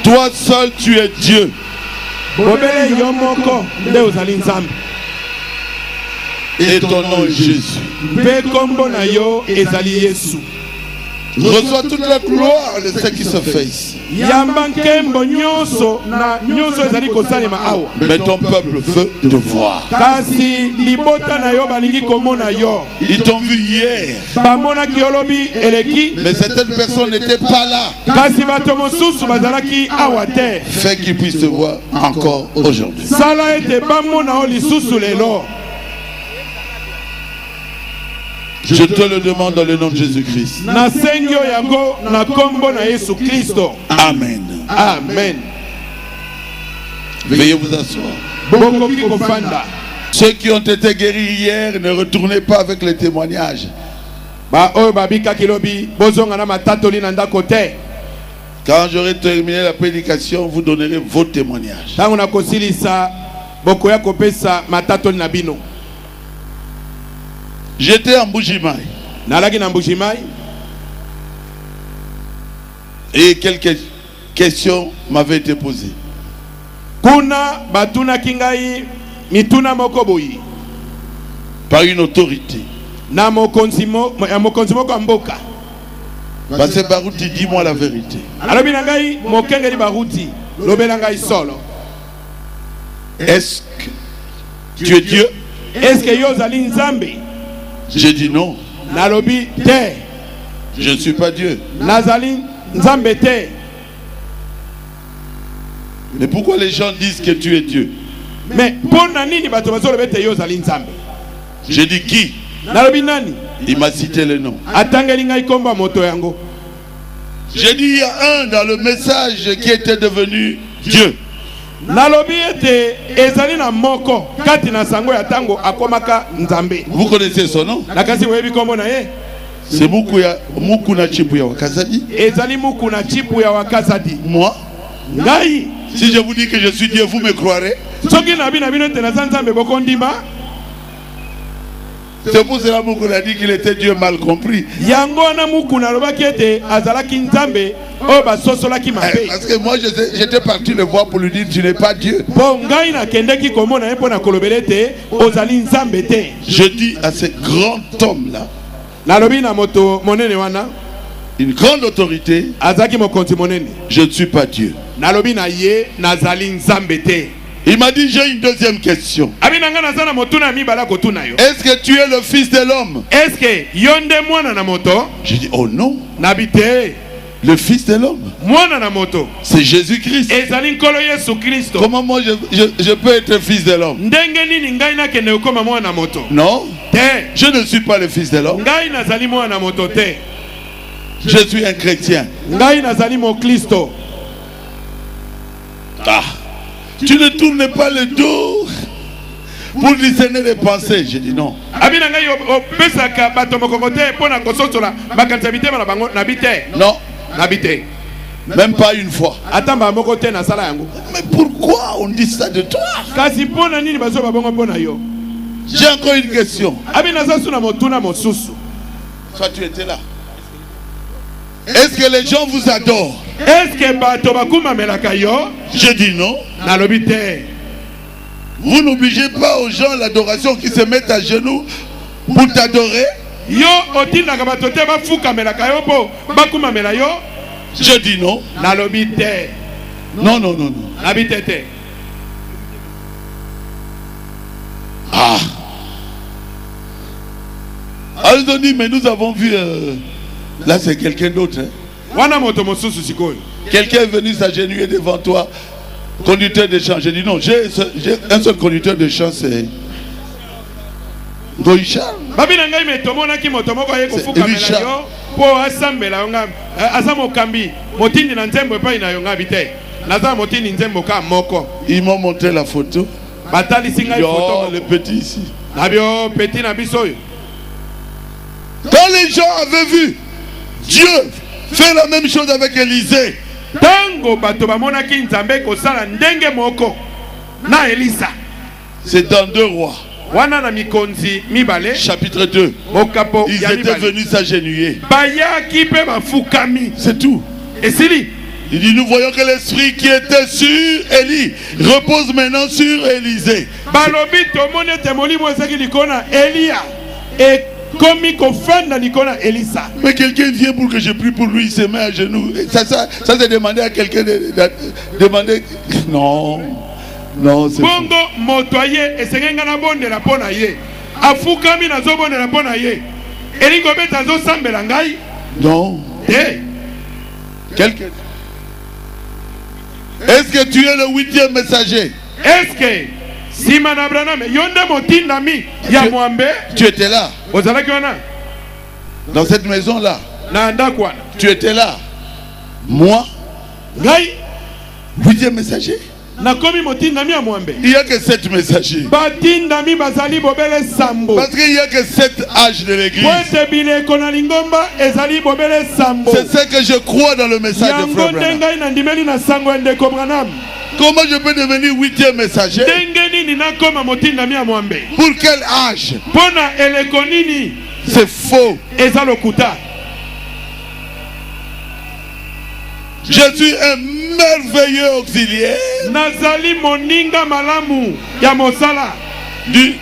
Toi seul tu es Dieu. Bobele yo moko nde ozali Nzambe. Et ton nom est Jésus. Mpe kombo na yo ezali Yesu. Reçois toute la gloire de ce qui se fait ici. Yamba nkembo nyonso na nyonso ezali kosalema awa. Mais ton peuple veut te voir. Kasi libota na yo balingi komona yo. Ils t'ont vu hier. Bamona kiolobi eleki. Mais certaines personnes n'étaient pas là. Kasi bato mosusu bazalaki awa te. Fais qu'ils puissent te voir encore aujourd'hui. Sala ete bamona o lisusu lelo. Je te le demande dans le nom de Jésus-Christ. Na sengyo yango na kombo na Yesu Kristo. Amen. Amen. Veuillez vous asseoir. Bokoki kofanda. Ceux qui ont été guéris hier, ne retournez pas avec les témoignages. Ba oyo babika kilobi bozonga na matatoli na ndako te. Quand j'aurai terminé la prédication, vous donnerez vos témoignages. Tango na kosilisa bokoya kopesa matatoli na bino. J'étais en Mbujimai. Nalaki na Mbujimai. Et quelques questions m'avaient été posées. Kuna batuna kingai mituna moko boyi. Par une autorité. Na mokonzi moko mboka. Parce que Barouti, dis-moi la vérité. Alobi na ngai mokengeli Barouti lobela ngai solo. Est-ce que tu es Dieu? Est-ce que yo zali Nzambe? J'ai dit non. Nalobi te. Je ne suis pas Dieu. Nazali Nzambe te. Mais pourquoi les gens disent que tu es Dieu? Mais pona nini bato bazoloba te yo zali Nzambe? J'ai dit qui? Nalobi nani? Il m'a cité le nom. Atangeli ngai komba moto yango. J'ai dit il y a un dans le message qui était devenu Dieu. Nalobi ete ezali na moko kati na sango ya tango akomaka Nzambe. Vous connaissez son nom? Nakasi webi kombo na ye. C'est Mukuna Chipuya Wakazadi. Ezali Mukuna Chipuya Wakazadi. Moi? Ngai. Si je vous dis que je suis Dieu, vous me croirez? Soki nabi na bino te na Nzambe bokondima. C'est pour cela que Mukuna a dit qu'il était Dieu mal compris. Yango na Mukuna lobaki ete azalaki Nzambe o basosolaki mabe. Parce que moi j'étais parti le voir pour lui dire tu n'es pas Dieu. Bon ngai na kendeki komona ye pona kolobela ete ozali Nzambe te. Je dis à ce grand homme là, Nalobi na moto monene wana, une grande autorité, azaki mokonzi monene. je ne suis pas Dieu. Nalobi na ye nazali Nzambe te. Il m'a dit, j'ai une deuxième question. Est-ce que tu es le fils de l'homme? J'ai dit, oh non. Le fils de l'homme, c'est Jésus-Christ. Comment moi je peux être fils de l'homme? Non, je ne suis pas le fils de l'homme. Je suis un chrétien. Ah, tu ne tournes pas le dos pour discerner les pensées. J'ai dit non. Non. Même pas une fois. Mais pourquoi on dit ça de toi? J'ai encore une question. Toi tu étais là. Est-ce que les gens vous adorent? Je dis non. Vous n'obligez pas aux gens l'adoration qui se mettent à genoux pour t'adorer. Je dis non. Non, non, non, non. Ah. Alors ils ont dit, mais nous avons vu... Là c'est quelqu'un d'autre. Hein. Quelqu'un est venu s'agenouiller devant toi. Conducteur de chant. J'ai dit non, j'ai un seul conducteur de chant, c'est... Goïcha. Ils m'ont montré la photo. Yo, le petit ici. Quand les gens avaient vu Dieu faire la même chose avec Élisée, c'est dans 2 Rois. Chapitre 2. Ils étaient venus s'agenouiller. C'est tout. Il dit, nous voyons que l'esprit qui était sur Élie repose maintenant sur Élisée. Mais quelqu'un vient pour que je prie pour lui, il se met à genoux. Ça c'est demander à quelqu'un de demander. Non. Non, c'est bon. Non. Est-ce que tu es le 8e messager? Est-ce que tu étais là? Dans cette maison-là? Tu étais là? Moi? 8e messager? Il n'y a que 7 messagers. Parce qu'il n'y a que 7 âges de l'église. C'est ce que je crois dans le message de Frère Branham. Comment je peux devenir 8e messager? Pour quel âge? C'est faux. Je suis un merveilleux auxiliaire du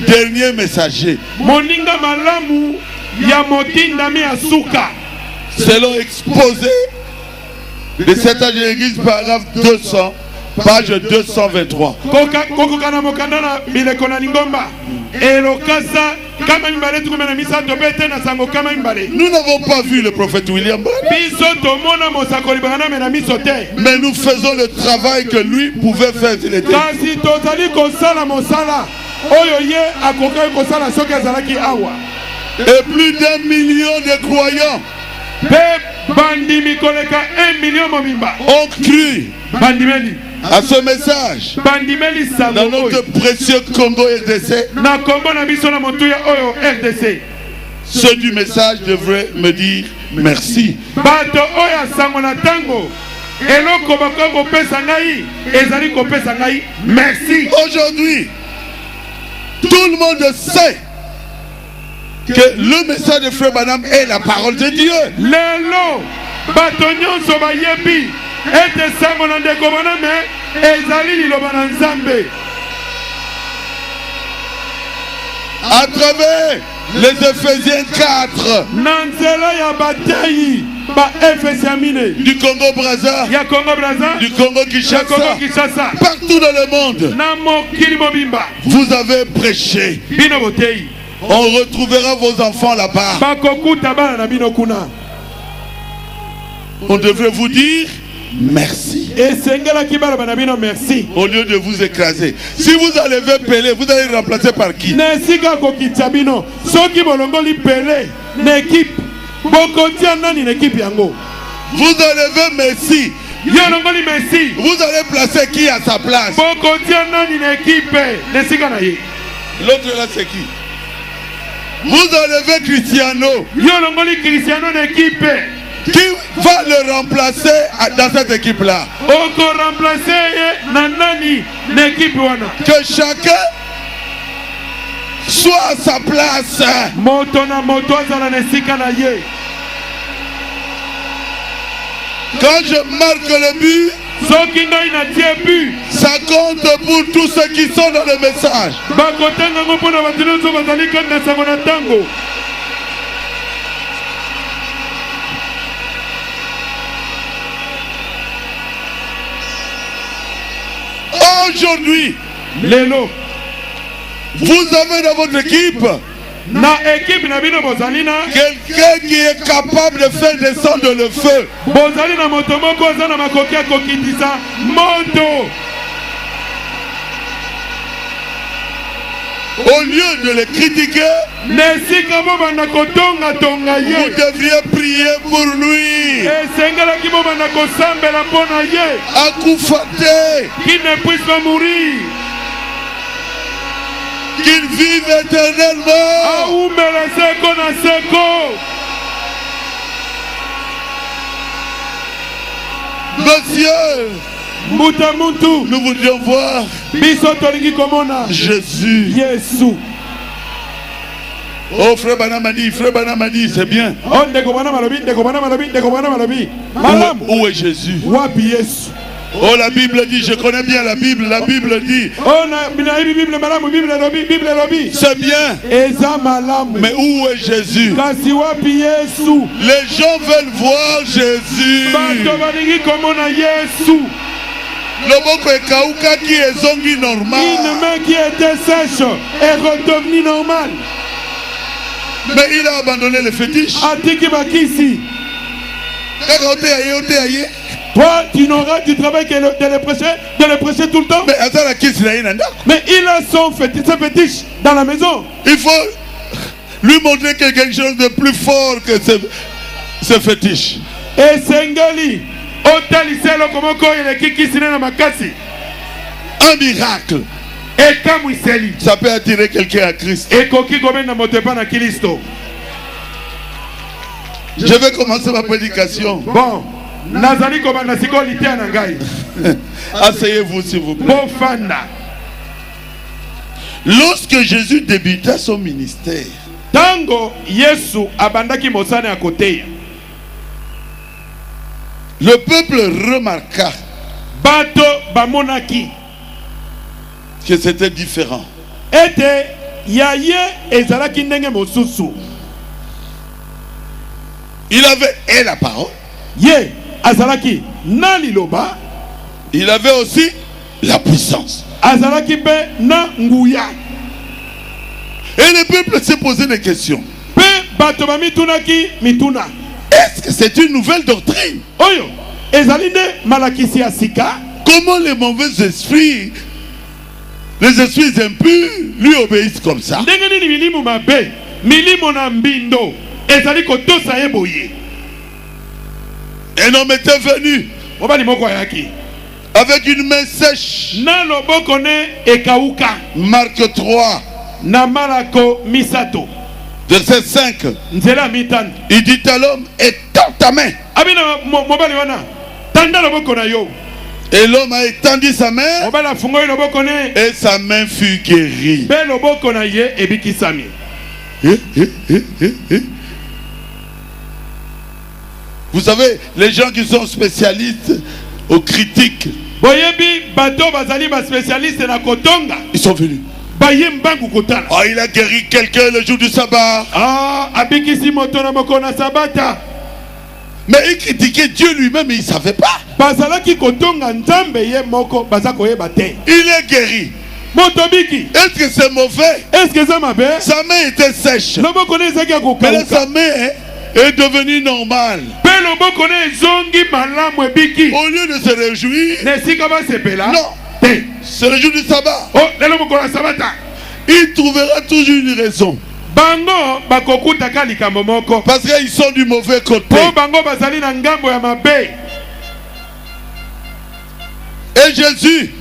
dernier messager. Selon exposé de cet âge de l'église, paragraphe 200, page 223. Nous n'avons pas vu le prophète William Branham, mais nous faisons le travail que lui pouvait faire s'il était. Et plus d'1 million de croyants ont cru à ce message dans notre précieux Congo RDC. Ceux du message devraient me dire merci. Merci. Aujourd'hui, tout le monde sait que le message de Frère Branham est la parole de Dieu. À travers les Éphésiens 4, ba FSA mine du Congo Brazza, ya Congo Brazza du Congo ya Kinshasa, Congo Kinshasa partout dans le monde, na mokili mobimba vous avez prêché. bino botei On retrouvera vos enfants là-bas. bakokuta bana na bino kuna On devrait vous dire merci esengelaki bana bana bino merci au lieu de vous écraser. Si vous enlevez Pelé, vous allez le remplacer par qui? na esika kokitisa bino soki bolongoli Pelé na ekipe bokotia nani na ekipe yango Vous enlevez Messi, yo olongoli Messi vous allez placer qui à sa place? bokotia nani na ekipe na esika na ye L'autre là c'est qui? Vous enlevez Cristiano, yo olongoli Cristiano na ekipe qui va le remplacer dans cette équipe-là? okoremplace ye na nani na ekipe wana Que chacun soit à sa place. moto na moto azala na esika na ye Quand je marque le but, soki ngai natie but ça compte pour tous ceux qui sont dans le message. bakotanga ngo mpona bato nyonso bazali kati na sango na ntango Aujourd'hui, lelo vous avez dans votre équipe na ekipe na bino bozali na quelqu'un qui est capable de faire descendre le feu. bozali na moto moko aza na makoki ya kokitisa moto Au lieu de le critiquer, na esika bobanda kotongatonga vous ye devriez prier pour lui. esengelaki bobanda kosambela mpo na ye Akufate, qu'il ne puisse pas mourir qu'il vive éternellement. aumela seko na seko Monsieur, mbuta muntu nous voudrions voir biso tolingi komona Jésus. yesu Oh, frère Banamadi, c'est bien. o ndeko bana malobi ndeko bana malobi ndeko bana malobi malamu Où est Jésus? wapi yesu Oh, la Bible dit, je connais bien la Bible dit, o nayibi bible malamu bible elobi c'est bien, eza malamu mais où est Jésus? kasi wapi yesu Les gens veulent voir Jésus. bato balingi komona yesu Loboko ekaukaki ezongi normal. une main qui était sèche est redevenue normale Mais il a abandonné le fétiche. atiki bakisi Kaka oteyaye. toi tu n'auras du travail que de le prêcher tout le temps Mais attends la kisi na ye na ndako. mais il a son fétiche dans la maison Il faut lui montrer quelque chose de plus fort que ce fétiche. esengeli otalisa eloko moko oyo eleki kisi ne na makasi Un miracle. ekamwiseli Ça peut attirer quelqu'un à Christ. ekoki kobenda moto epa na kristo Je vais commencer ma prédication. bon nazali kobanda sikoyo liteya na ngai Asseyez-vous s'il vous plaît. bofanda Lorsque Jésus débuta son ministère, ntango yesu abandaki mosala ya koteya le peuple remarqua bato bamonaki que c'était différent. ete ya ye ezalaki ndenge mosusu Il avait la parole. ye azalaki na liloba Il avait aussi la puissance. azalaki mpe na nguya Et le peuple s'est posé des questions. mpe bato bamitunaki mituna Est-ce que c'est une nouvelle doctrine? oyo ezali nde malakisi ya sika Comment les mauvais esprits, les esprits impurs, lui obéissent comme ça? ndenge nini milimu mabe milimo na mbindo ezali kotosa ye boye Un homme était venu mobali moko ayaki avec une main sèche. na loboko ne ekauka Marc 3, na malako misato verset 5. nzela ya mitano Il dit à l'homme, étends ta main. abina mobali wana tanda loboko na yo Et l'homme a étendu sa main mobali afungoli loboko ne et sa main fut guérie. mpe loboko na ye ebikisami Vous savez, les gens qui sont spécialistes aux critiques, boyebi bato bazali baspécialiste na kotonga ils sont venus. baye mbangu kotala Oh, il a guéri quelqu'un le jour du sabbat. abikisi moto na moko na sabata Mais il critiquait Dieu lui-même et il ne savait pas. Il est guéri. Est-ce que c'est mauvais? Est-ce que c'est mauvais? Sa main était sèche. Mais là, sa main est devenue normale. Au lieu de se réjouir, non, se réjouir du sabbat. Il trouvera toujours une raison. Parce qu'ils sont du mauvais côté. Et Jésus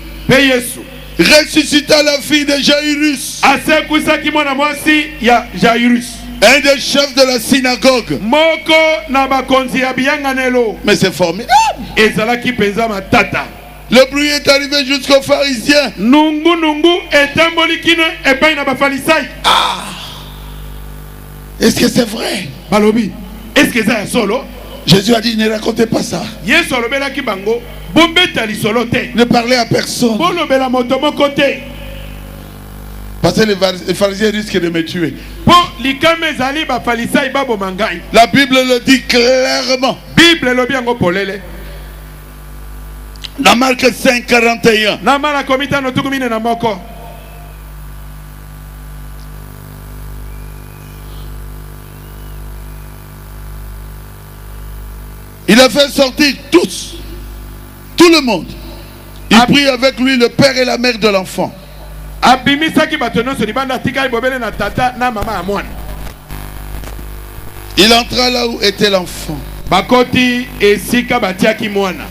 ressuscita la fille de Jairus, un des chefs de la synagogue. Mais c'est formidable. Le bruit est arrivé jusqu'aux pharisiens. Ah! Est-ce que c'est vrai? Est-ce que c'est solo? Jésus a dit, ne racontez pas ça. Ne parlez à personne. Parce que les pharisiens risquent de me tuer. La Bible le dit clairement. Dans Marc 5, 41. Il a fait sortir tous, tout le monde. Il prit avec lui le père et la mère de l'enfant. Il entra là où était l'enfant.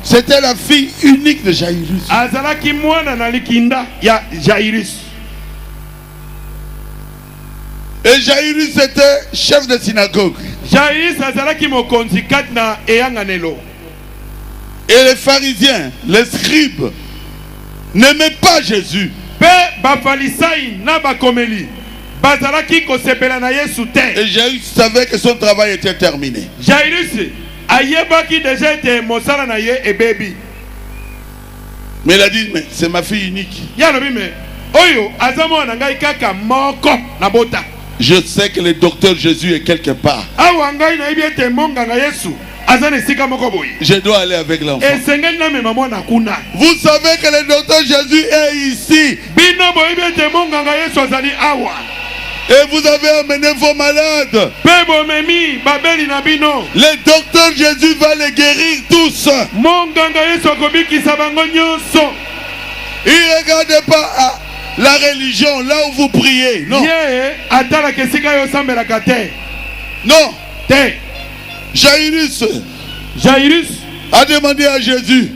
C'était la fille unique de Jairus. Et Jairus était chef de synagogue. Et les pharisiens, les scribes, n'aimaient pas Jésus. Et Jairus savait que son travail était terminé. Mais il a dit, mais c'est ma fille unique. Je sais que le docteur Jésus est quelque part. Je dois aller avec l'enfant. Vous savez que le docteur Jésus est ici. Et vous avez amené vos malades. Le docteur Jésus va les guérir tous. Il ne regarde pas à la religion, là où vous priez. Non. Non. Jairus a demandé à Jésus.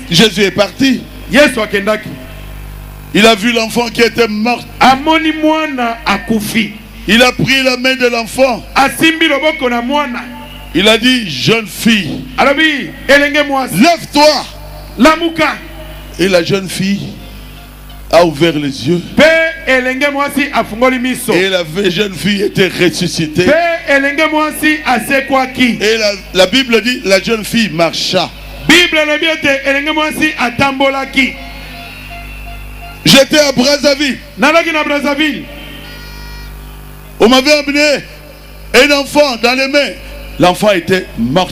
Jésus est parti. Il a vu l'enfant qui était mort. Il a pris la main de l'enfant. Il a dit, jeune fille, lève-toi. Et la jeune fille a ouvert les yeux. Et la jeune fille était ressuscitée. Et la Bible dit, la jeune fille marcha. J'étais à Brazzaville. On m'avait amené un enfant dans les mains. L'enfant était mort.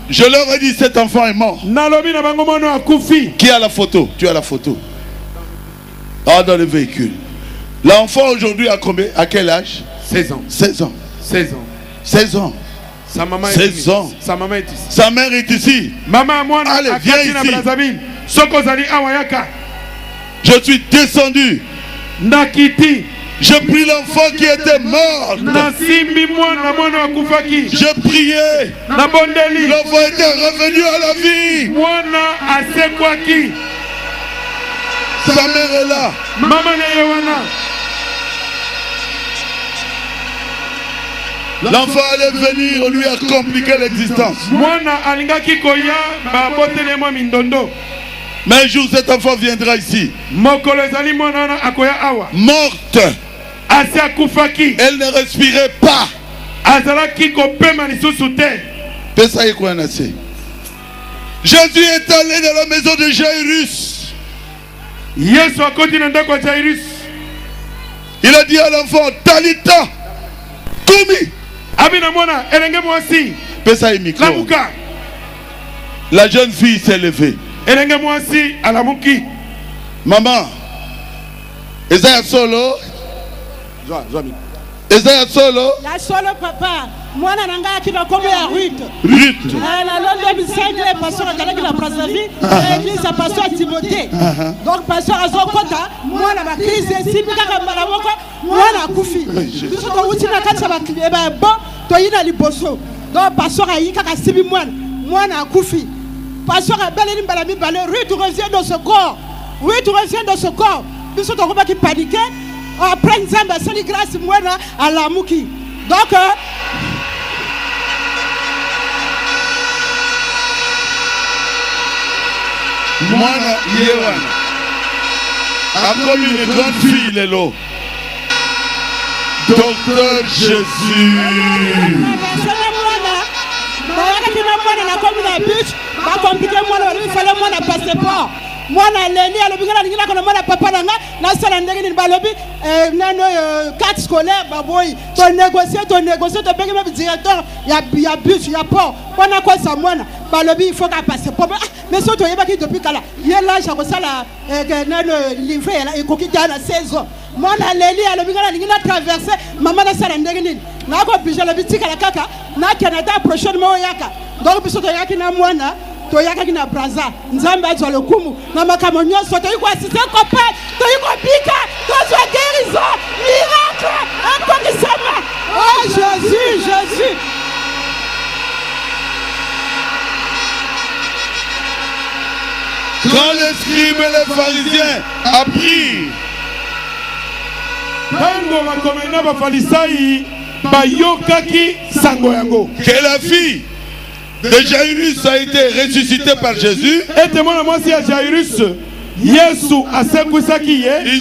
Je leur ai dit, cet enfant est mort. Qui a la photo? Tu as la photo. Ah, dans le véhicule. L'enfant aujourd'hui a combien? À quel âge? 16 ans. 16 ans. 16 ans. 16 ans. Sa maman 16 ans. Sa maman est ici. Sa mère est ici. Allez, viens ici. Je suis descendu. J'ai pris l'enfant qui était mort. J'ai prié. L'enfant était revenu à la vie. Sa mère est là. L'enfant allait venir, on lui a compliqué l'existence. Mais un jour, cet enfant viendra ici. Morte. Elle ne respirait pas. Jésus est allé dans la maison de Jairus. Il a dit à l'enfant, Talita, Koumi. Abina mwana elenge mwasi. Pesa et micro. Lamuka. La jeune fille s'est levée. Elenge mwasi alamuki. Maman, Esaïa solo. Esaïa solo. La solo papa. Moi nanga qui va comme ya Ruth. Ruth. La longue misaigne les pasteurs qui la Brazzaville, l'église à pasteur Timothée. Donc pasteur Azokota, moi na ma crise ici bika kambala moko, moi na kufi. Biso to uti na katsa ba ba bon, to yina liboso. Donc pasteur ayi kaka sibi moi na kufi. Pasteur abeleni mbala mi balé, Ruth revient dans ce corps. Ruth revient dans ce corps. Biso to ko qui paniquer. Après Nzamba sali grâce moi na alamuki. Donc Mwana Yewana a comme une grande fille, Lélo. Docteur Jésus. Mwana leni alobingana lingina kono mwana papa nanga na sala ndenge ni balobi nano carte scolaire baboy to négocier to bengi même directeur ya bus ya port mwana kwa sa mwana balobi il faut qu'à passer mais so to yeba ki depuis kala ye là ja ko sala nano livrer la ekoki dana 16 ans mwana leni alobingana lingina traverser mama na sala ndenge ni na ko bija la bitika la kaka na Canada prochainement yaka donc biso to yaki na mwana toyaka kina Brazza nzambe azwa lokumu na makambo nyonso toyiko assisté copain toyiko bika tozwa guérison miracle accomplissement. Oh Jésus, Jésus. Quand les scribes et les pharisiens apprirent tango bakomena bafarisayi bayokaki sango yango que la fille de Jairus a été ressuscité par Jésus, ils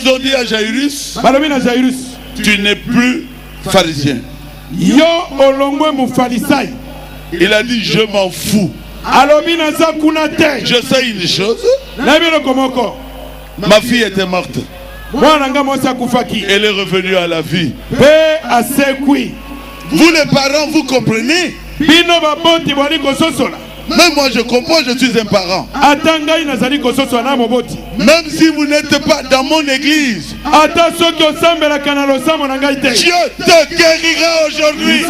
ont dit à Jairus, tu n'es plus pharisien. Il a dit, je m'en fous. Je sais une chose, ma fille était morte. Elle est revenue à la vie. Vous les parents, vous comprenez? Même moi je comprends, je suis un parent. Même si vous n'êtes pas dans mon église, Dieu te guérira aujourd'hui.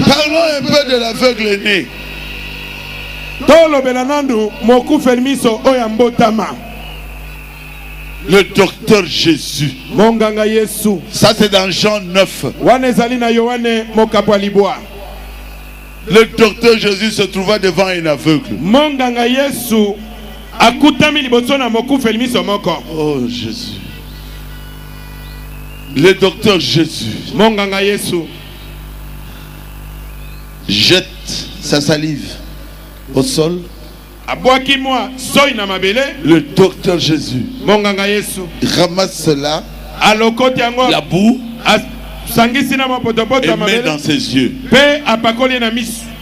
Parlons un peu de l'aveugle né. Le docteur Jésus. Ça c'est dans Jean 9. Le docteur Jésus se trouva devant un aveugle. Oh Jésus. Le docteur Jésus jette sa salive au sol. Le docteur Jésus ramasse cela, la boue, et met dans ses yeux.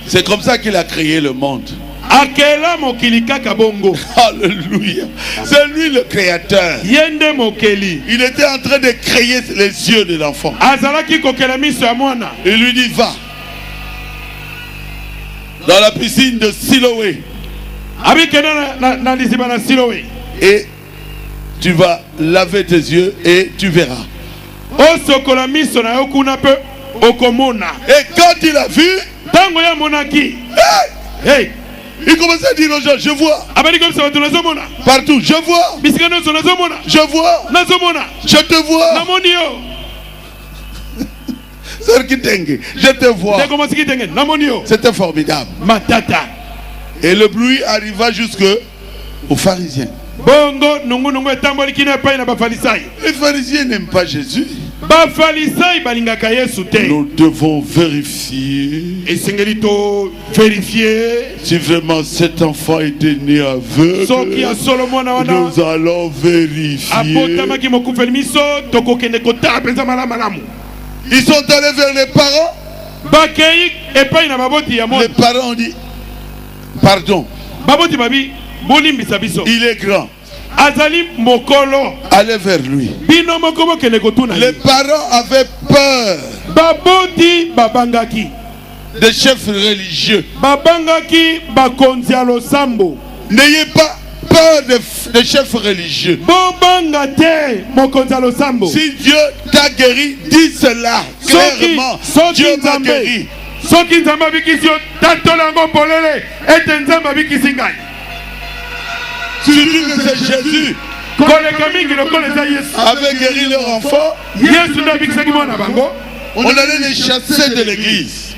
C'est comme ça qu'il a créé le monde. Alléluia. C'est lui le créateur. Il était en train de créer les yeux de l'enfant. Il lui dit, va dans la piscine de Siloé et tu vas laver tes yeux et tu verras. Et quand il a vu, il commençait à dire aux gens, je vois. Partout, je vois. Je vois. Je te vois. Je te vois. C'était formidable. Et le bruit arriva jusqu'aux pharisiens. Les pharisiens n'aiment pas Jésus. Nous devons vérifier si vraiment cet enfant était né aveugle. Nous allons vérifier. Ils sont allés vers les parents. Les parents ont dit pardon. Il est grand. Allez vers lui. Les parents avaient peur des chefs religieux. N'ayez pas peur des chefs religieux. Si Dieu t'a guéri, dis cela clairement. Dieu m'a guéri. Si tu dis que c'est Jésus avait guéri leur enfant, on allait les chasser de l'église.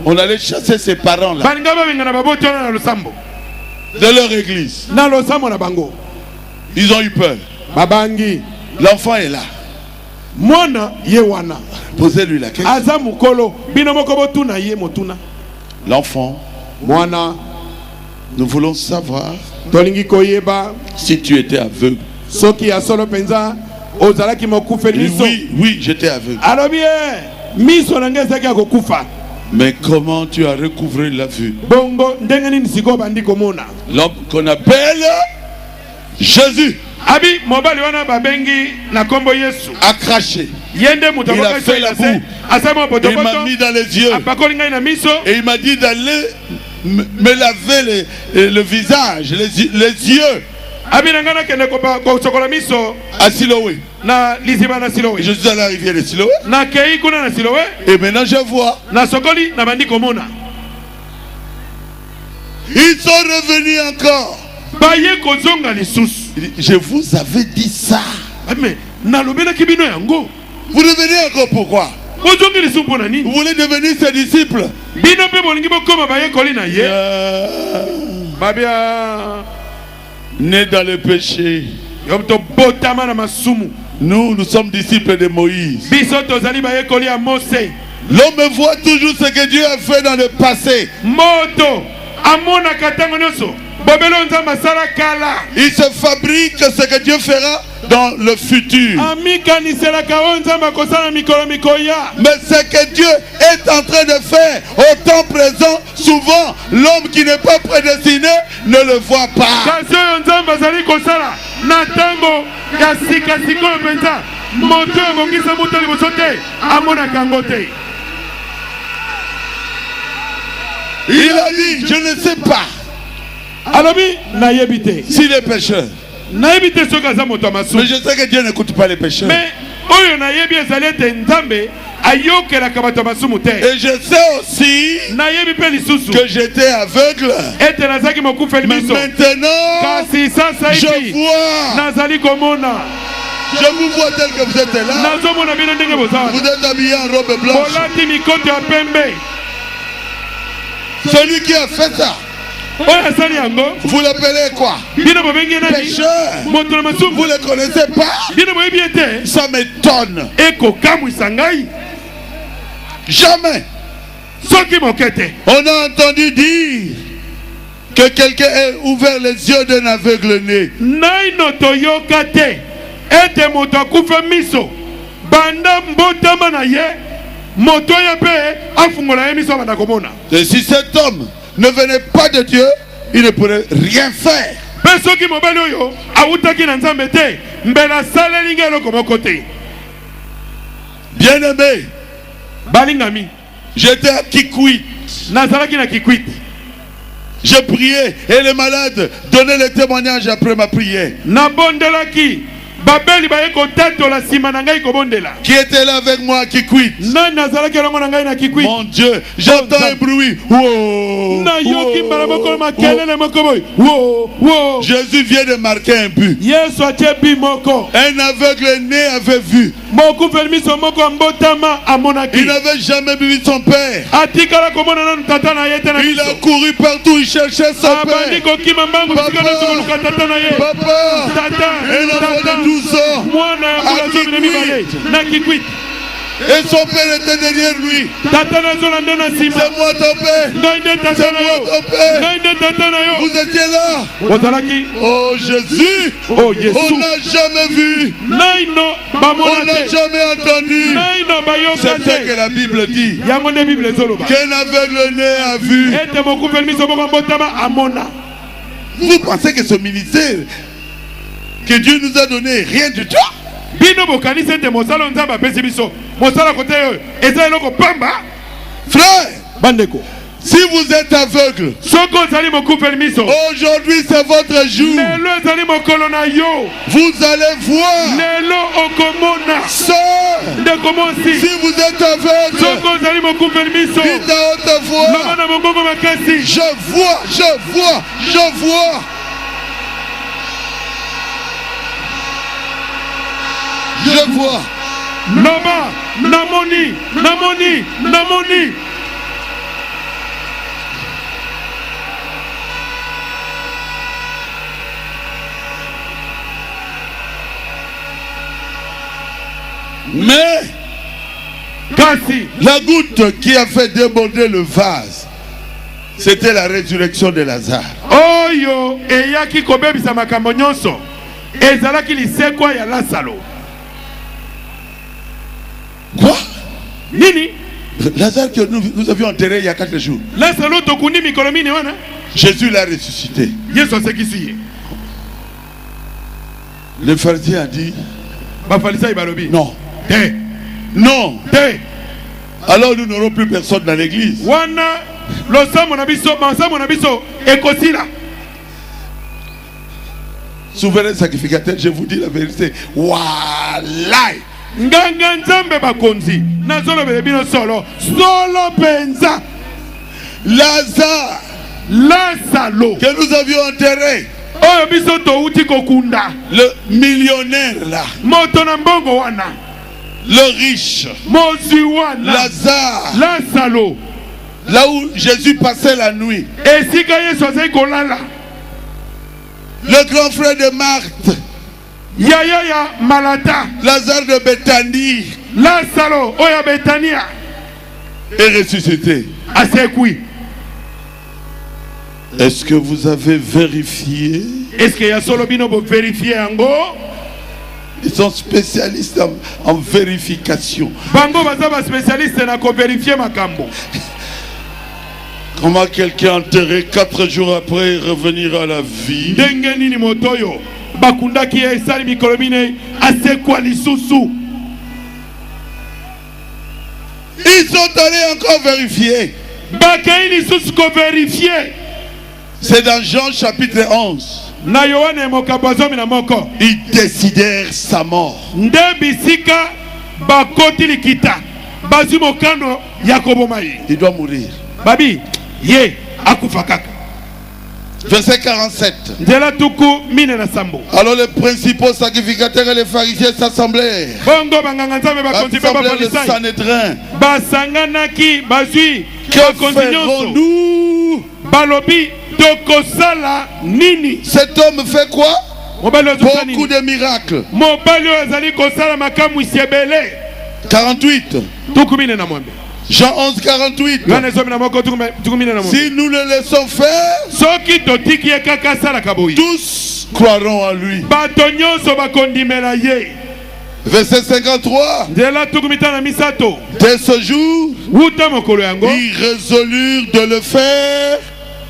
On allait chasser ces parents-là de leur église. Ils ont eu peur. L'enfant est là. Posez-lui la question. L'enfant, nous voulons savoir si tu étais aveugle. Oui, j'étais aveugle. Mais comment tu as recouvré la vue? L'homme qu'on appelle Jésus a craché. Il a fait la boue. Il m'a mis dans les yeux. Et il m'a dit d'aller me laver le visage, les yeux. À Siloé. Je suis à la rivière de Siloé. Et maintenant je vois. Ils sont revenus encore. Je vous avais dit ça. Vous revenez encore pourquoi? Vous voulez devenir ses disciples? Né dans le péché. Nous sommes disciples de Moïse. L'homme voit toujours ce que Dieu a fait dans le passé. Il se fabrique ce que Dieu fera dans le futur. Mais ce que Dieu est en train de faire au temps présent, souvent l'homme qui n'est pas prédestiné ne le voit pas. Il a dit, je ne sais pas s'il est pécheur. Mais je sais que Dieu n'écoute pas les pécheurs. Et je sais aussi que j'étais aveugle. Mais maintenant, je vous vois tel que vous êtes là. Vous êtes habillé en robe blanche. Celui qui a fait ça, vous l'appelez quoi? Pécheur. Vous ne le connaissez pas? Ça m'étonne. Jamais. On a entendu dire que quelqu'un ait ouvert les yeux d'un aveugle-né. Et si cet homme ne venait pas de Dieu, il ne pourrait rien faire. Bien-aimé, j'étais à Kikwit. J'ai prié et les malades donnaient le témoignage après ma prière. Qui était là avec moi qui quitte? Mon Dieu, j'entends un bruit. Jésus vient de marquer un but. Un aveugle né avait vu. Il n'avait jamais vu son père. Il a couru partout, il cherchait son père. Papa, un enfant de 12 ans. Mwana Qui ya mibale na kikwit. Et son père était derrière lui. Tata na zola ndona sima. C'est moi ton père. Ndoinde tata C'est na moi yo. ton père. Ndoinde tata na yo. Vous étiez là. Ozalaki. Oh Jésus. Oh On Yesu. n'a jamais vu. Naino On bamona n'a te. jamais entendu. Naino C'est bayoka ce que te. la Bible dit. Yango nde Bible ezoloba. Qu'un aveugle né a vu. Ete mokufeli miso moko mbotama amona. Vous pensez que ce ministère que Dieu nous a donné, rien du tout? Bino bokanisa ete mosala nzambe apesi biso. Mosala kote oyo eza eloko pamba. Frère, Bandeko. si vous êtes aveugle, Soko ozali mokufeli miso. aujourd'hui c'est votre jour. Lelo ezali mokolo na yo. Vous allez voir. Lelo okomona. Sœur, Ndeko mosi. si vous êtes aveugle, Soko ozali mokufeli miso. dites à haute voix. Loba na mongongo makasi. Je vois, je vois, je vois. Je vois. Loba namoni, namoni, namoni. Mais Kasi. la goutte qui a fait déborder le vase, c'était la résurrection de Lazare. Oyo eyaki kobebisa makambo nyonso. Ezalaki lisekwa ya Lazaro. Quoi? Nini? Lazare que nous avions enterré il y a 4 jours. Lazaro tokuni mikolo mine wana. Jésus l'a ressuscité. Yesu asekisi ye. Le pharisien a dit Bafalisai balobi. non. Te. Non. Te. Alors nous n'aurons plus personne dans l'église. Wana losambo na biso, mansambo na biso ekosila. Souverain sacrificateur, je vous dis la vérité. Walai. Nganga nzambe bakonzi. Nazolobele bino solo. Solo penza. Lazare Lazaro. que nous avions enterré. Oyo biso touti kokunda. Le millionnaire là. Moto na mbongo wana. Le riche. Mozwi wana. Lazare. Lazaro. Là où Jésus passait la nuit. Esika Yesu azali kolala. Le grand frère de Marthe. Yaya ya Malata. Lazare de Béthanie. Lazaro oya Betania. Est ressuscité. Asekwi. Est-ce que vous avez vérifié? Est-ce que ya solo bino bo vérifier yango? Ils sont spécialistes en vérification. Bango baza ba spécialiste na ko vérifier makambo. Comment quelqu'un enterré 4 jours après revenir à la vie? Ndenge nini motoyo bakundaki ye esali mikolo mine asekwa lisusu. Ils sont allés encore vérifier. Bakei lisusu ko vérifier. C'est dans Jean chapitre 11. Na Yohane mokambo zomi na moko. Ils décidèrent sa mort. Nde bisika bakoti likita. Bazu mokano ya koboma ye. Il doit mourir. Babi ye akufa kaka. Verset 47. Nzela tuku mine na sambo. Alors les principaux sacrificateurs et les pharisiens s'assemblèrent. Bongo banganga nzambe bakonzi pe Assemblèrent le bafalisai. Sanhédrin. Basanganaki bazwi Que ferons-nous? balobi tokosala nini? Cet homme fait quoi? Mobali ozo Beaucoup nini? de miracles. Mobali oyo azali kosala makambo isebele. 48. Tuku mine na mwambe. Jean 11, 48. Yohane zomi na moko tuku mine na mwambe. Si nous le laissons faire, Soki totiki ye kaka sala kaboyi. tous croiront en lui. Bato nyonso bakondimela ye. Verset 53. Nzela tuku mitano na misato. Dès ce jour, Wuta mokolo yango. ils résolurent de le faire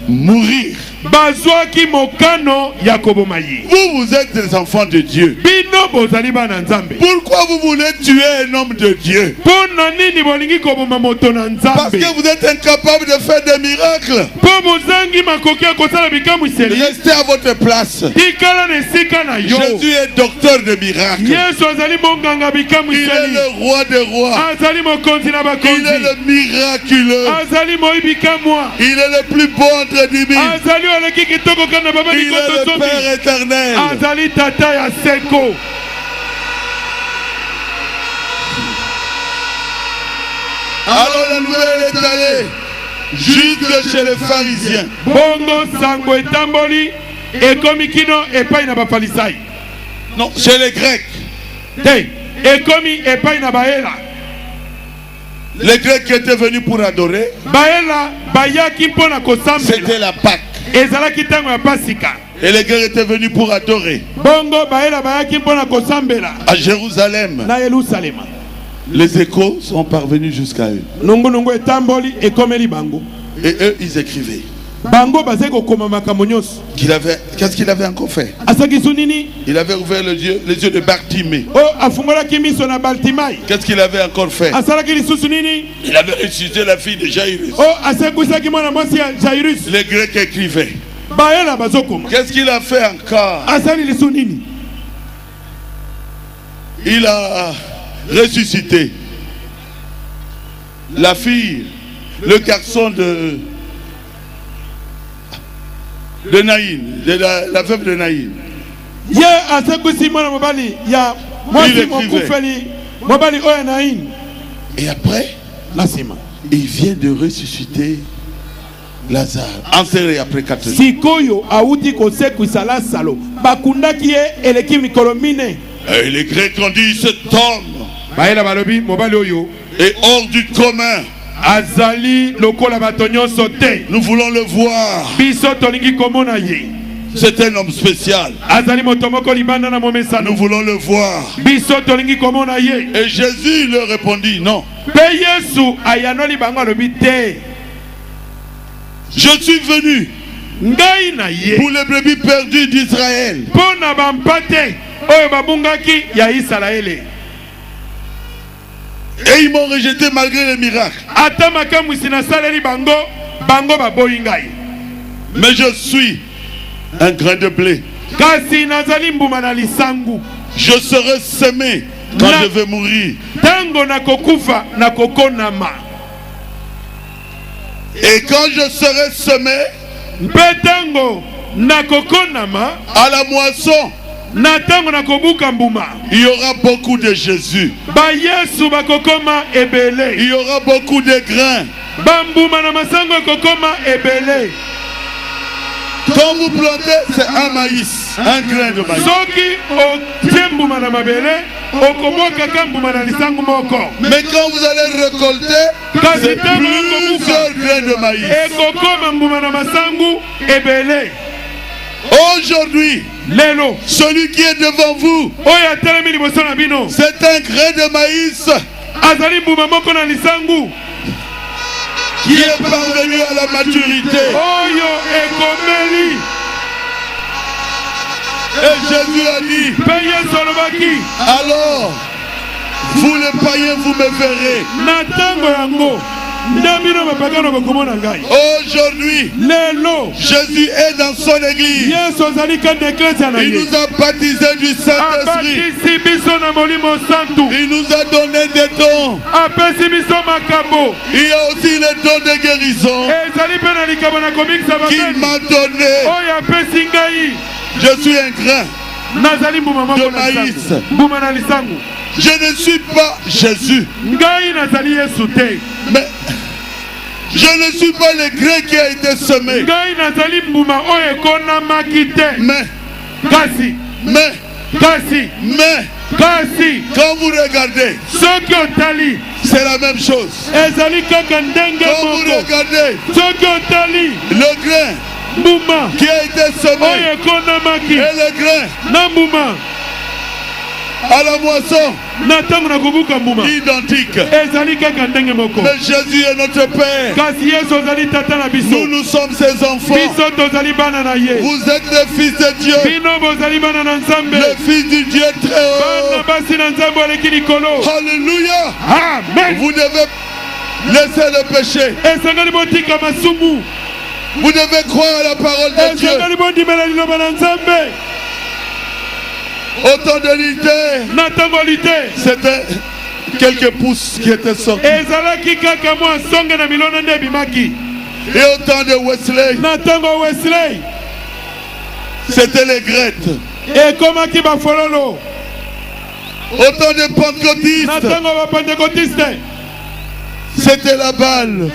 mourir. Bazwaki mokano ya koboma ye. Vous êtes des enfants de Dieu. Bino bozali bana nzambe. Pourquoi vous voulez tuer un homme de Dieu? Pona nini bolingi koboma moto na Parce nzambe? que vous êtes incapable de faire des miracles. Po bozangi makoki ya kosala bikambo iseli. Restez à votre place. Tikala na esika na yo. Jésus est docteur de miracles. Yesu azali monganga bikambo Il est iseli. le roi des rois. Azali mokonzi na Il est bakonzi. le miraculeux. Azali moyibi kamwa. Il est le plus beau entre 10 000. Azali oleki kitoko kana baba Il est likoto le somi. Père éternel. Azali tata ya seko. Alors la nouvelle est allée jusque chez les pharisiens. Bongo sango etamboli ekomi kino epai na bafalisai. Non, chez les Grecs. ekomi epai na baela. Les Grecs qui étaient venus pour adorer, baela bayaki mpona kosambela. c'était la Pâque. Ezalaki ntango ya pasika. Et les Grecs étaient venus pour adorer. Bongo baela bayaki mpona kosambela. À Jérusalem, na Yerusalem. les échos sont parvenus jusqu'à eux. Nongo etamboli ekomeli bango. Et eux, ils écrivaient. Bango bazai kokoma makambo nyonso. Qu'est-ce qu'il avait encore fait? Asakisu nini? Il avait ouvert les yeux de Bartimée. Oh, afungolaki miso na Bartimai. Qu'est-ce qu'il avait encore fait? Asalaki lisusu nini? Il avait ressuscité la fille de Jairus. Oh, asekusaki mwana mwasi ya Jairus. Les Grecs écrivaient. Baela bazokoma. Qu'est-ce qu'il a fait encore? Asali lisu nini? Il a ressuscité la fille, le garçon de Naïn, de la veuve de Naïn. Ye asekusi mwana mobali ya mwasi mokufeli mobali oya Naïn. Et après, lasima il vient de ressusciter Lazare, enterré après 4 jours. Sikoyo auti kosekwisa Lazaro bakundaki ye eleki mikolo mine. Et les Grecs ont dit cet homme baela balobi mobali oyo est hors du commun. azali lokola bato nyonso te. Nous voulons le voir. Biso tolingi komona ye. C'est un homme spécial. Azali moto moko libanda na momesano. Nous voulons le voir. Biso tolingi komona ye. Et Jésus leur répondit non. Pe Yesu ayanoli bango alobi te. Je suis venu ngai na ye pour les brebis perdues d'Israël. Pona bampate oyo babungaki ya Israele. Et ils m'ont rejeté malgré les miracles. Ata makambo sina saleli bango baboyi ngai. Mais je suis un grain de blé. Kasi nazali mbuma na lisangu. Je serai semé quand je vais mourir. Tango na kokufa na kokonama. Et quand je serai semé, Betango na kokonama à la moisson, na tango na kobuka mbuma. Il y aura beaucoup de Jésus. Ba Yesu bakokoma ebele. Il y aura beaucoup de grains. Bambuma na masango kokoma ebele. Quand vous plantez, c'est un maïs, un grain de maïs. Soki o tembuma na mabele, okomoka kambuma na lisango moko. Mais quand vous allez récolter, c'est plusieurs grains de maïs. Ekokoma mbuma na masango ebele. Aujourd'hui, lelo, celui qui est devant vous, oya telemi liboso na bino, c'est un grain de maïs. Azali mbuma moko na lisango qui est parvenu à la maturité. Oyo ekomeli. Et Jésus a dit, alors, vous les païens, vous me verrez. Aujourd'hui, Jésus est dans son église. Il nous a baptisés du Saint-Esprit. Il nous a donné des dons. Il y a aussi les dons de guérison qu'il m'a donné. Je suis un grain de maïs. Je ne suis pas Jésus. Mais je ne suis pas le grain qui a été semé. Mais quand vous regardez, c'est la même chose. Quand vous regardez, le grain qui a été semé et le grain à la moisson identique. Mais Jésus est notre Père. Nous, nous sommes ses enfants. Vous êtes les fils de Dieu. Le fils du Dieu très haut. Alléluia. Amen. Vous devez laisser le péché. Vous devez croire à la parole de Dieu. Autant de l'unité, c'était quelques pouces qui étaient sortis. Et autant de Wesley, c'était les grettes. Autant de pentecôtistes, c'était la balle.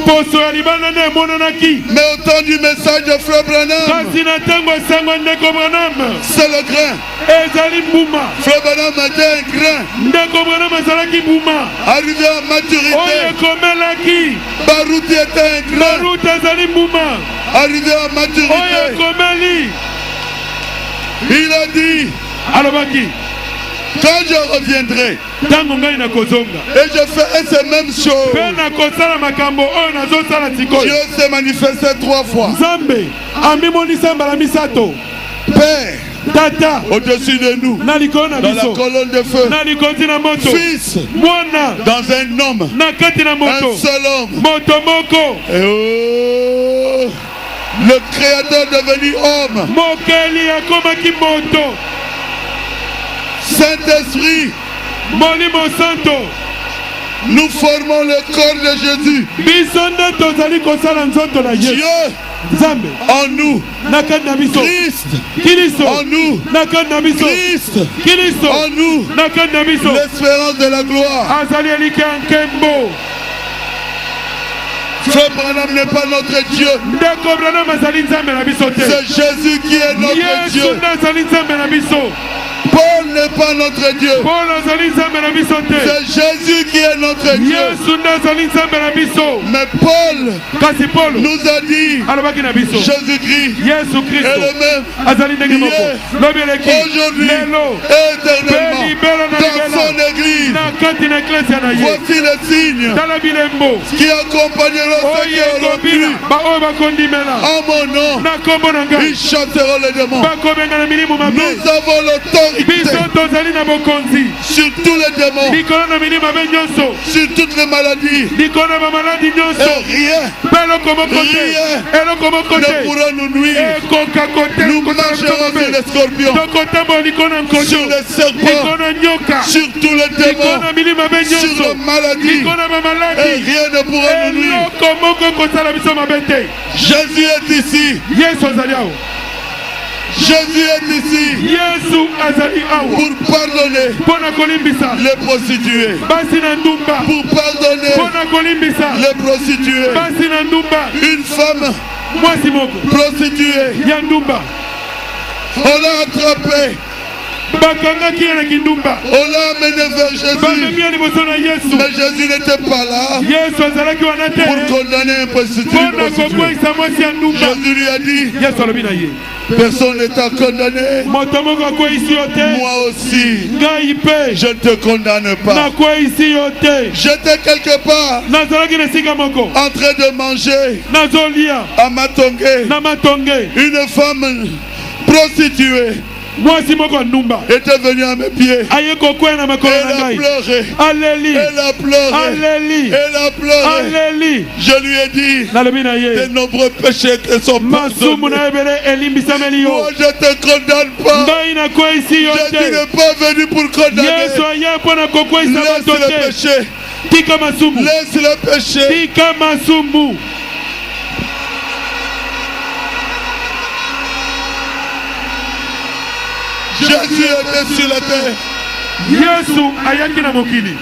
poso ya libanda nde emonanaki. Mais au temps du message de Frère Branham, kasi na ntango esango ndeko Branham c'est le grain. ezali mbuma. Frère Branham était un grain. ndeko Branham azalaki mbuma Arrivé à oyo maturité, ekomelaki. Baruti était un grain. baruti ezali mbuma Arrivé à oyo maturité, ekomeli. il a dit, alobaki quand je reviendrai ntango ngai nakozonga et je ferai ces mêmes choses, mpe nakosala makambo oyo nazosala sikoyo. Dieu s'est manifesté 3 fois. nzambe amimonisa mbala misato. Père, tata au-dessus de nous, na likolo na dans la biso colonne de feu, na likoti na moto. Fils, mwana dans un homme, na kati na moto. un seul homme. moto moko Et oh, le Créateur devenu homme, mokeli akomaki moto. Saint-Esprit, molimo santo nous formons le corps de Jésus. biso nde tozali kosala nzoto na yesu. Dieu nzambe en nous, na kati na biso. Christ kiliso en nous, na kati na biso. Christ kiliso en nous, na kati na biso. l'espérance de la gloire. azali eliki ya nkembo. Frère Branham n'est pas notre Dieu, ndeko Branham azali nzambe na biso te. c'est Jésus qui est notre yesu Dieu. nde azali nzambe na biso. Paul n'est pas notre Dieu, paul azali nzambe na biso te. c'est Jésus qui est notre Dieu. yesu nde azali nzambe na biso. Mais Paul kasi paul nous a dit, alobaki na biso Jésus-Christ yesu est kristo le même azali ndenge moko. hier, lobi eleki aujourd'hui, lelo éternellement, mpe libela na dans libela son église. na kati na eklesia na ye. Voici les signes tala bilembo qui accompagneront ceux qui oyo auront ekobila cru baoyo bakondimela en mon nom. na nkombo na ngai. Ils chasseront les démons. bakobenga na milimo mabe. Nous avons l'autorité biso tozali na bokonzi sur tous les démons, likolo na milimo mabe nyonso, sur toutes les maladies. likolo na bamaladi nyonso. Et rien mpe eloko moko te eloko moko ne te pourra nous nuire. ekoka kote Nous marcherons sur les scorpions, tokotambola likolo na nkoto, sur les serpents, likolo na nyoka, sur tous les likolo démons, na milimo mabe sur nyonso, les maladies. likolo na Et bamaladi. rien ne pourra nous nuire. eloko moko kosala biso mabe te. Jésus est ici. yesu azali awa. Jésus est ici yesu azali awa pour pardonner mpo na kolimbisa les prostituées, basi na ndumba, pour pardonner mpo na kolimbisa les prostituées. basi na ndumba. Une femme mwasi moko prostituée, ya ndumba on l'a attrapée, bakangaki ye na kindumba, on l'a amenée vers Jésus. bamemi ya liboso na yesu. Mais Jésus n'était pas là yesu azalaki wana te pour condamner un prostitué. mpo na kokweyisa mwasi ya ndumba. Jésus lui a dit, yesu alobi na ye personne n'est à condamner. moto moko akweyisi yo te, Moi aussi, ngai mpe je ne te condamne pas. nakweyisi yo te. J'étais quelque part nazalaki na esika moko en train de manger nazolia à Matongé. na matonge, Une femme prostituée mwasi moko ya ndumba était venue à mes pieds. aye kokwea na makolo Elle na a ngai. pleuré. aleli Elle a pleuré. aleli Elle a pleuré. aleli. Je lui ai dit, nalobi na tes ye nombreux péchés te sont masumu pardonnés. na ebele elimbisameli yo. Moi, je te condamne pas. ngai nakweyisi yo Jésus te. n'est pas venu pour condamner. yesu aye mpo na kokweyisa Laisse bato le te. péché. tika masumu Laisse le péché. tika masumu. Jésus était sur la terre yesu ayaki na mokili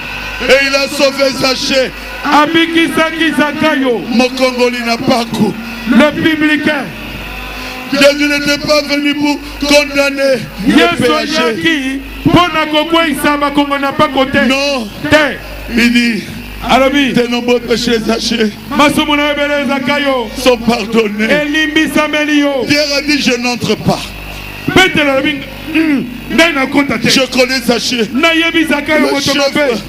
et il a sauvé Zachée. abikisaki zakayo Mokongoli n'a pas coup. le publicain. Jésus n'était pas venu pour condamner le yesu péché. ayaki mpo na kokweyisa bakongo na mpako te. Non, te il dit, alobi tes nombreux péchés Zachée masumu na ebele zakayo sont pardonnés. elimbisameli yo. Pierre a dit, je n'entre pas. petelo alobi ngai nakota te. Je connais Zachée, nayebi zakayo le moto mabe chef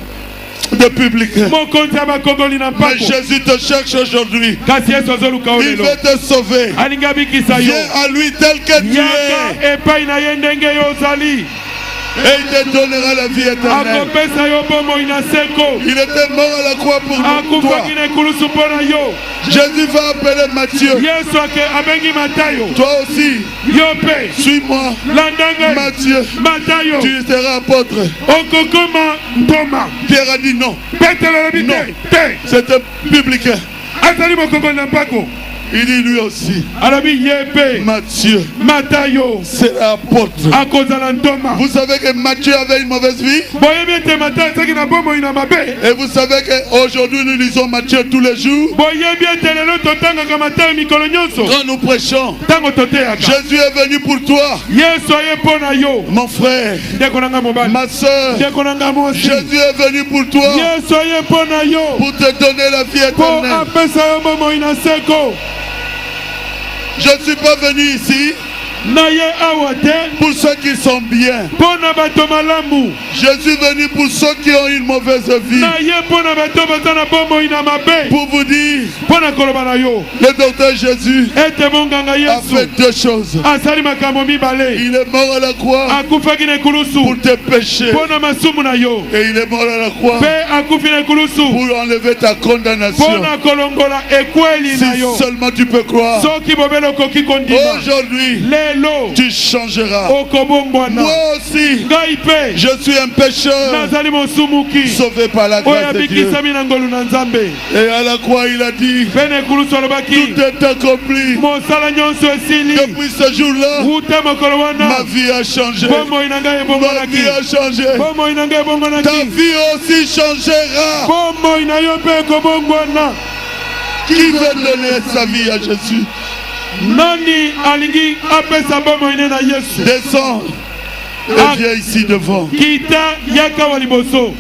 de publicain. mokonzi ya bakongoli na Mais mpako. Jésus te cherche aujourd'hui. kasi yesu azoluka o Il lelo veut te sauver. alingi abikisa yo. Viens à lui tel que tu es. yaka epai na ye ndenge yo ozali. Et il te donnera la vie éternelle. akopesa yo bomoi na seko. Il était mort à la croix pour toi. akufaki na ekulusu mpo na yo. Jésus va appeler Matthieu. yesu abengi matayo. Toi aussi, yo mpe suis-moi. landa ngai. Matthieu, matayo tu seras apôtre. okokoma ntoma. Pierre a dit non. petelo alobi Non. te te C'est un publicain. azali mokongoli na mpako. Il dit lui aussi. alobi yebe Matthieu. Matayo C'est l'apôtre. akozala ntoma. Vous savez que Matthieu avait une mauvaise vie. Boyebi ete Matayo azalaki na bomoi na mabe. Et vous savez qu'aujourd'hui nous lisons Matthieu tous les jours. Boyebi ete lelo totangaka Matayo mikolo nyonso. Quand nous prêchons, Ntango toteyaka. Jésus est venu pour toi. Yesu aye mpo na yo. Mon frère, Ndeko na nga mobali. ma soeur, Ndeko na nga mwasi. Jésus est venu pour toi. Yesu aye mpo na yo. Pour te donner la vie Mpo éternelle. apesa yo bomoi na seko. Je ne suis pas venu ici Na ye awa te. pour ceux qui sont bien. Mpo na bato malamu. Je suis venu pour ceux qui ont une mauvaise vie. Na ye mpo na bato baza na bomoi na mabe. Pour vous dire, Mpo na koloba na yo. le docteur Jésus Ete monganga a Yesu. fait deux choses. Asali makambo mibale. Il est mort à la croix Akufaki na pour ekulusu. tes péchés. Mpo na masumu na yo. Et il est mort à la croix Mpe akufi na ekulusu. pour enlever ta Mpo condamnation. na kolongola ekweli na yo. Si seulement tu peux croire. Soki bobele okoki kondima. Aujourd'hui, Lelo tu changeras. okobongwana. Moi aussi, Ngai mpe je suis un pécheur nazali mosumuki. sauvé par la Oyo grâce de Dieu. abikisami na ngolu na Nzambe. Et à la croix, il a dit, Mpe na ekulusu alobaki tout est accompli. mosala nyonso esili. Depuis ce jour-là, Wuta mokolo wana ma vie a changé. bomoi na ngai Ma ebongonaki. vie a changé. Bomoi na ngai Ta ebongonaki. vie aussi changera. Bomoi na yo mpe ekobongwana. Qui veut donner sa vie à Jésus? Nani alingi apesa bomoi ne na Yesu. Descends et viens ici devant. Kita yaka wa liboso.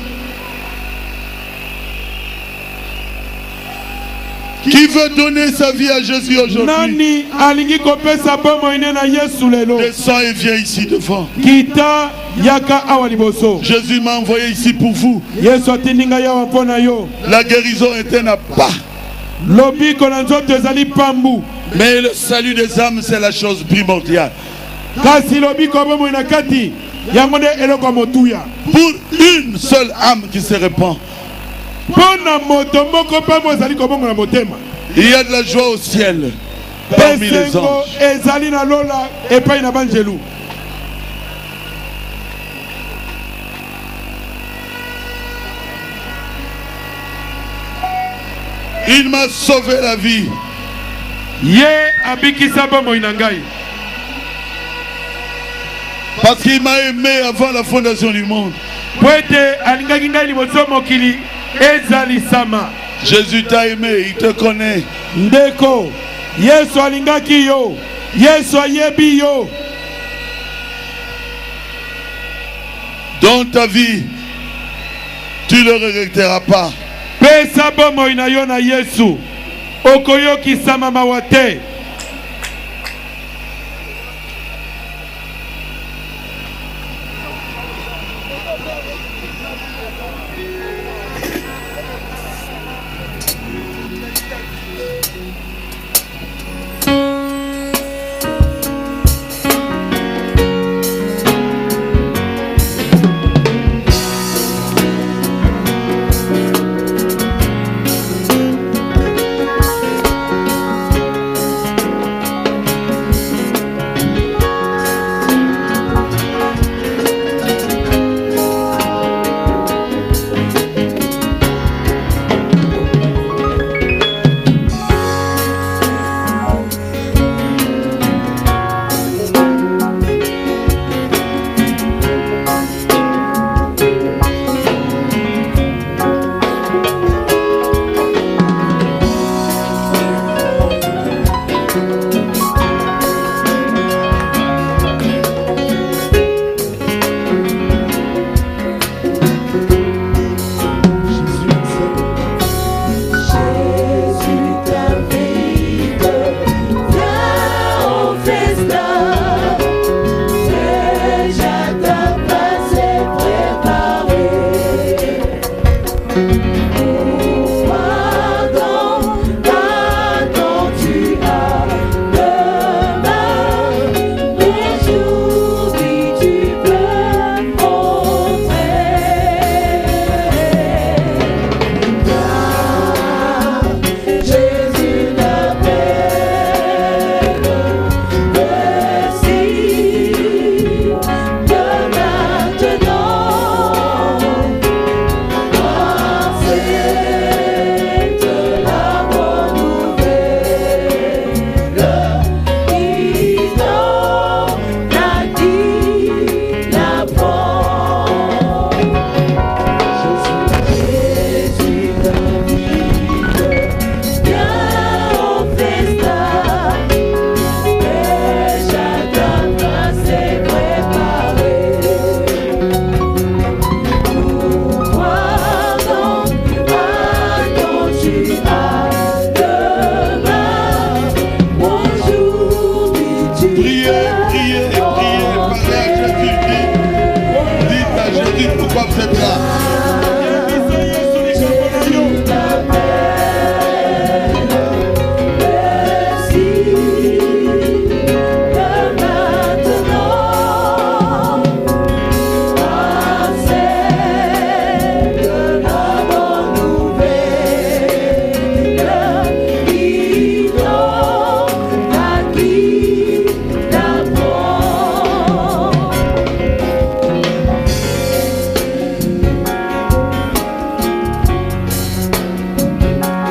Qui veut donner sa vie à Jésus aujourd'hui? Nani alingi kopesa bomoi ne na Yesu lelo. Descends et viens ici devant. Kita yaka awa liboso. Jésus m'a envoyé ici pour vous. Yesu atindi ngai awa mpo na yo. La guérison était n'a pas. Lobiko na nzoto ezali pambu. Mais le salut des âmes, c'est la chose primordiale. Kasi lobiko ya bomoi na kati. Yango nde eloko ya motuya. Pour une seule âme qui se répand, Mpo na moto moko pambu ezali kobongola motema. il y a de la joie au ciel parmi les Esengo anges. ezali na lola epai na banjelu. Il m'a sauvé la vie. Ye abikisa bomoi na ngai. Parce qu'il m'a aimé avant la fondation du monde. Po ete alingaki ngai liboso mokili ezalisama. Jésus t'a aimé, il te connaît. Ndeko Yesu alingaki yo. Yesu ayebi yo. Dans ta vie, tu ne le regretteras pas. Pesa bomoi na yo na Yesu. Okoyokisama mawa te.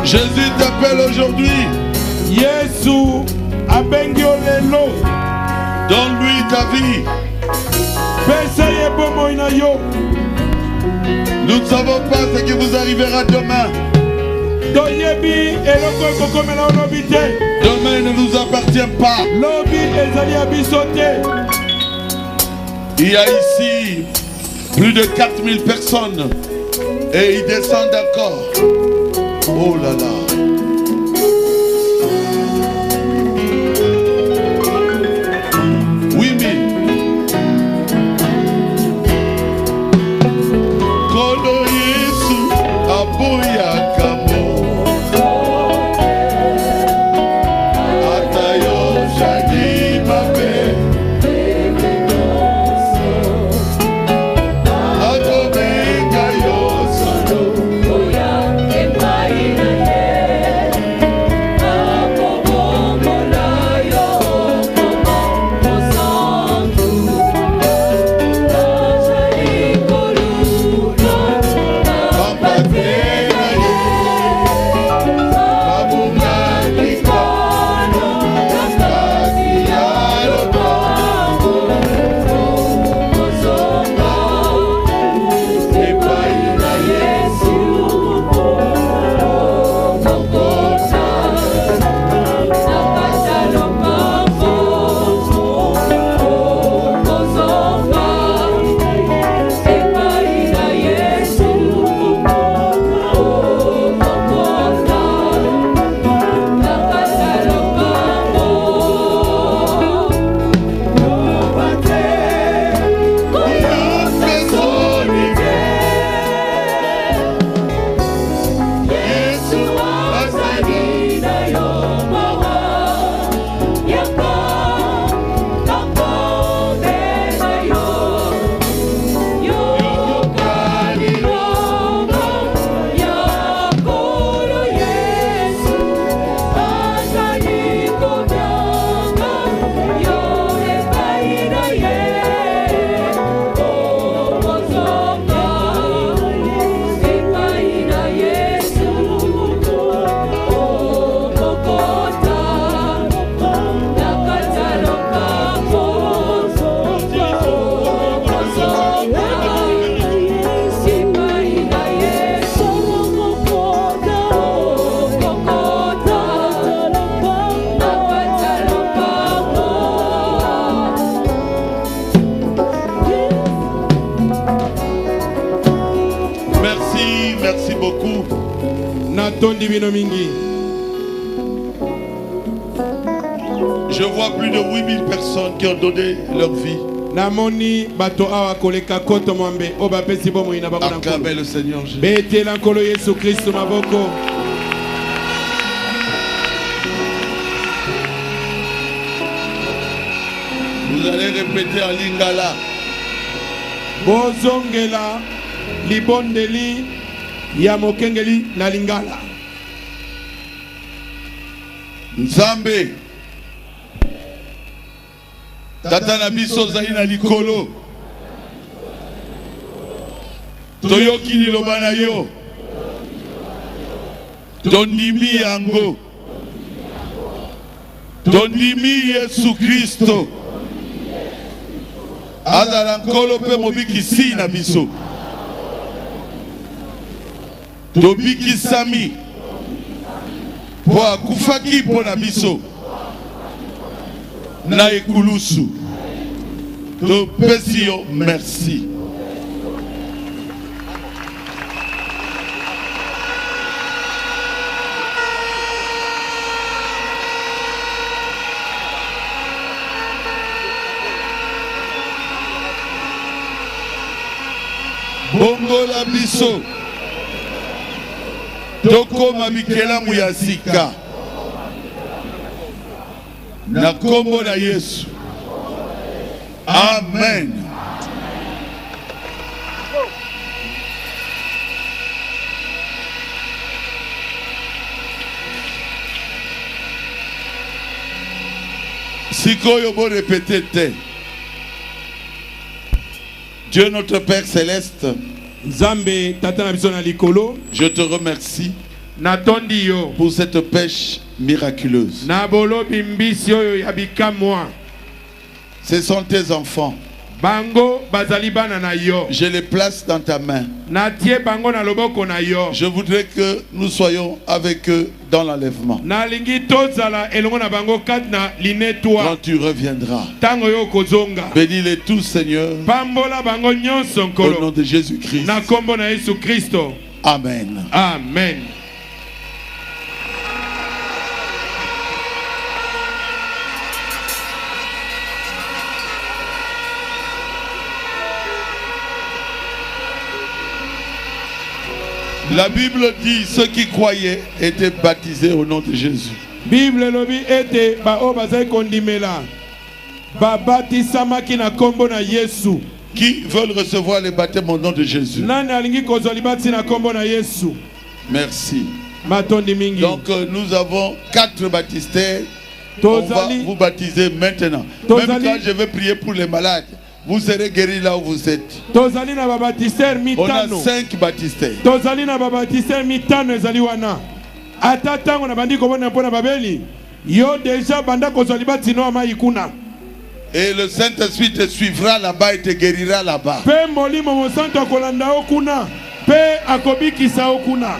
Jésus t'appelle aujourd'hui. Yesu abengi olelo. Donne-lui ta vie. Pesa ye bomoi na yo. Nous ne savons pas ce qui vous arrivera demain. Toyebi eloko ekokomela olobi te. Demain ne nous appartient pas. Lobi ezali ya biso te. Il y a ici plus de 4000 personnes et ils descendent encore. Oh là là. Oui, mais Kolo Yesu aboya kamo Atayo shadi mabe Atobeka yosono Merci beaucoup. Natondi bino mingi. Je vois plus de 8000 personnes qui ont donné leur vie. Namoni bato awa koleka koto mwambe oba pesi bomo ina bako na Acclamez le Seigneur Jésus. Bete la nkolo Yesu Kristo maboko. Vous allez répéter en lingala. Bozongela libondeli ya mokengeli na lingala. Nzambe tata na biso zali na likolo toyoki liloba na yo tondimi yango tondimi Yesu Kristo azala nkolo mpe mobikisi na biso tobikisami po akufaki mpo na biso na ekulusu topesi yo merci. bongola biso tokoma bikelamu ya sika na kombo na Yesu. Amen. Sikoyo bo répéter te. Dieu notre Père céleste, Nzambe tata na biso na likolo, je te remercie natondi yo pour cette pêche miraculeuse. na bolobi mbisi oyo ya bikamwa. Ce sont tes enfants. Bango bazali bana na yo. Je les place dans ta main. Na tie bango na loboko na yo. Je voudrais que nous soyons avec eux dans l'enlèvement. Na lingi tozala elongo na bango kat na linetwa. Quand tu reviendras, Tango yo kozonga. bénis-les tous, Seigneur, Pambola bango nyonso au nom nkolo. de Jésus-Christ. Na kombo na Yesu Kristo. Amen. Amen. La Bible dit ceux qui croyaient étaient baptisés au nom de Jésus. Bible lobi ete ba o bazai kondimela. Ba batisamaki na kombo na Yesu. Qui veulent recevoir les baptêmes au nom de Jésus. Nani alingi kozwa libati na kombo na Yesu. Merci. Matondi mingi. Donc nous avons 4 baptistères. On va Tozali vous baptiser maintenant. Tozali- Même quand je vais prier pour les malades, vous serez guéris là où vous êtes. tozali na babatister On a mitano. 5 baptistères. Tozali na babatister mitano ezali wana. Ata tango na bandi kobona mpona babeli. Yo deja banda kozwa libati no amayi kuna. Et le Saint-Esprit te suivra là-bas et te guérira là-bas. Pe molimo mosanto akolanda o kuna. Pe akobikisa o kuna.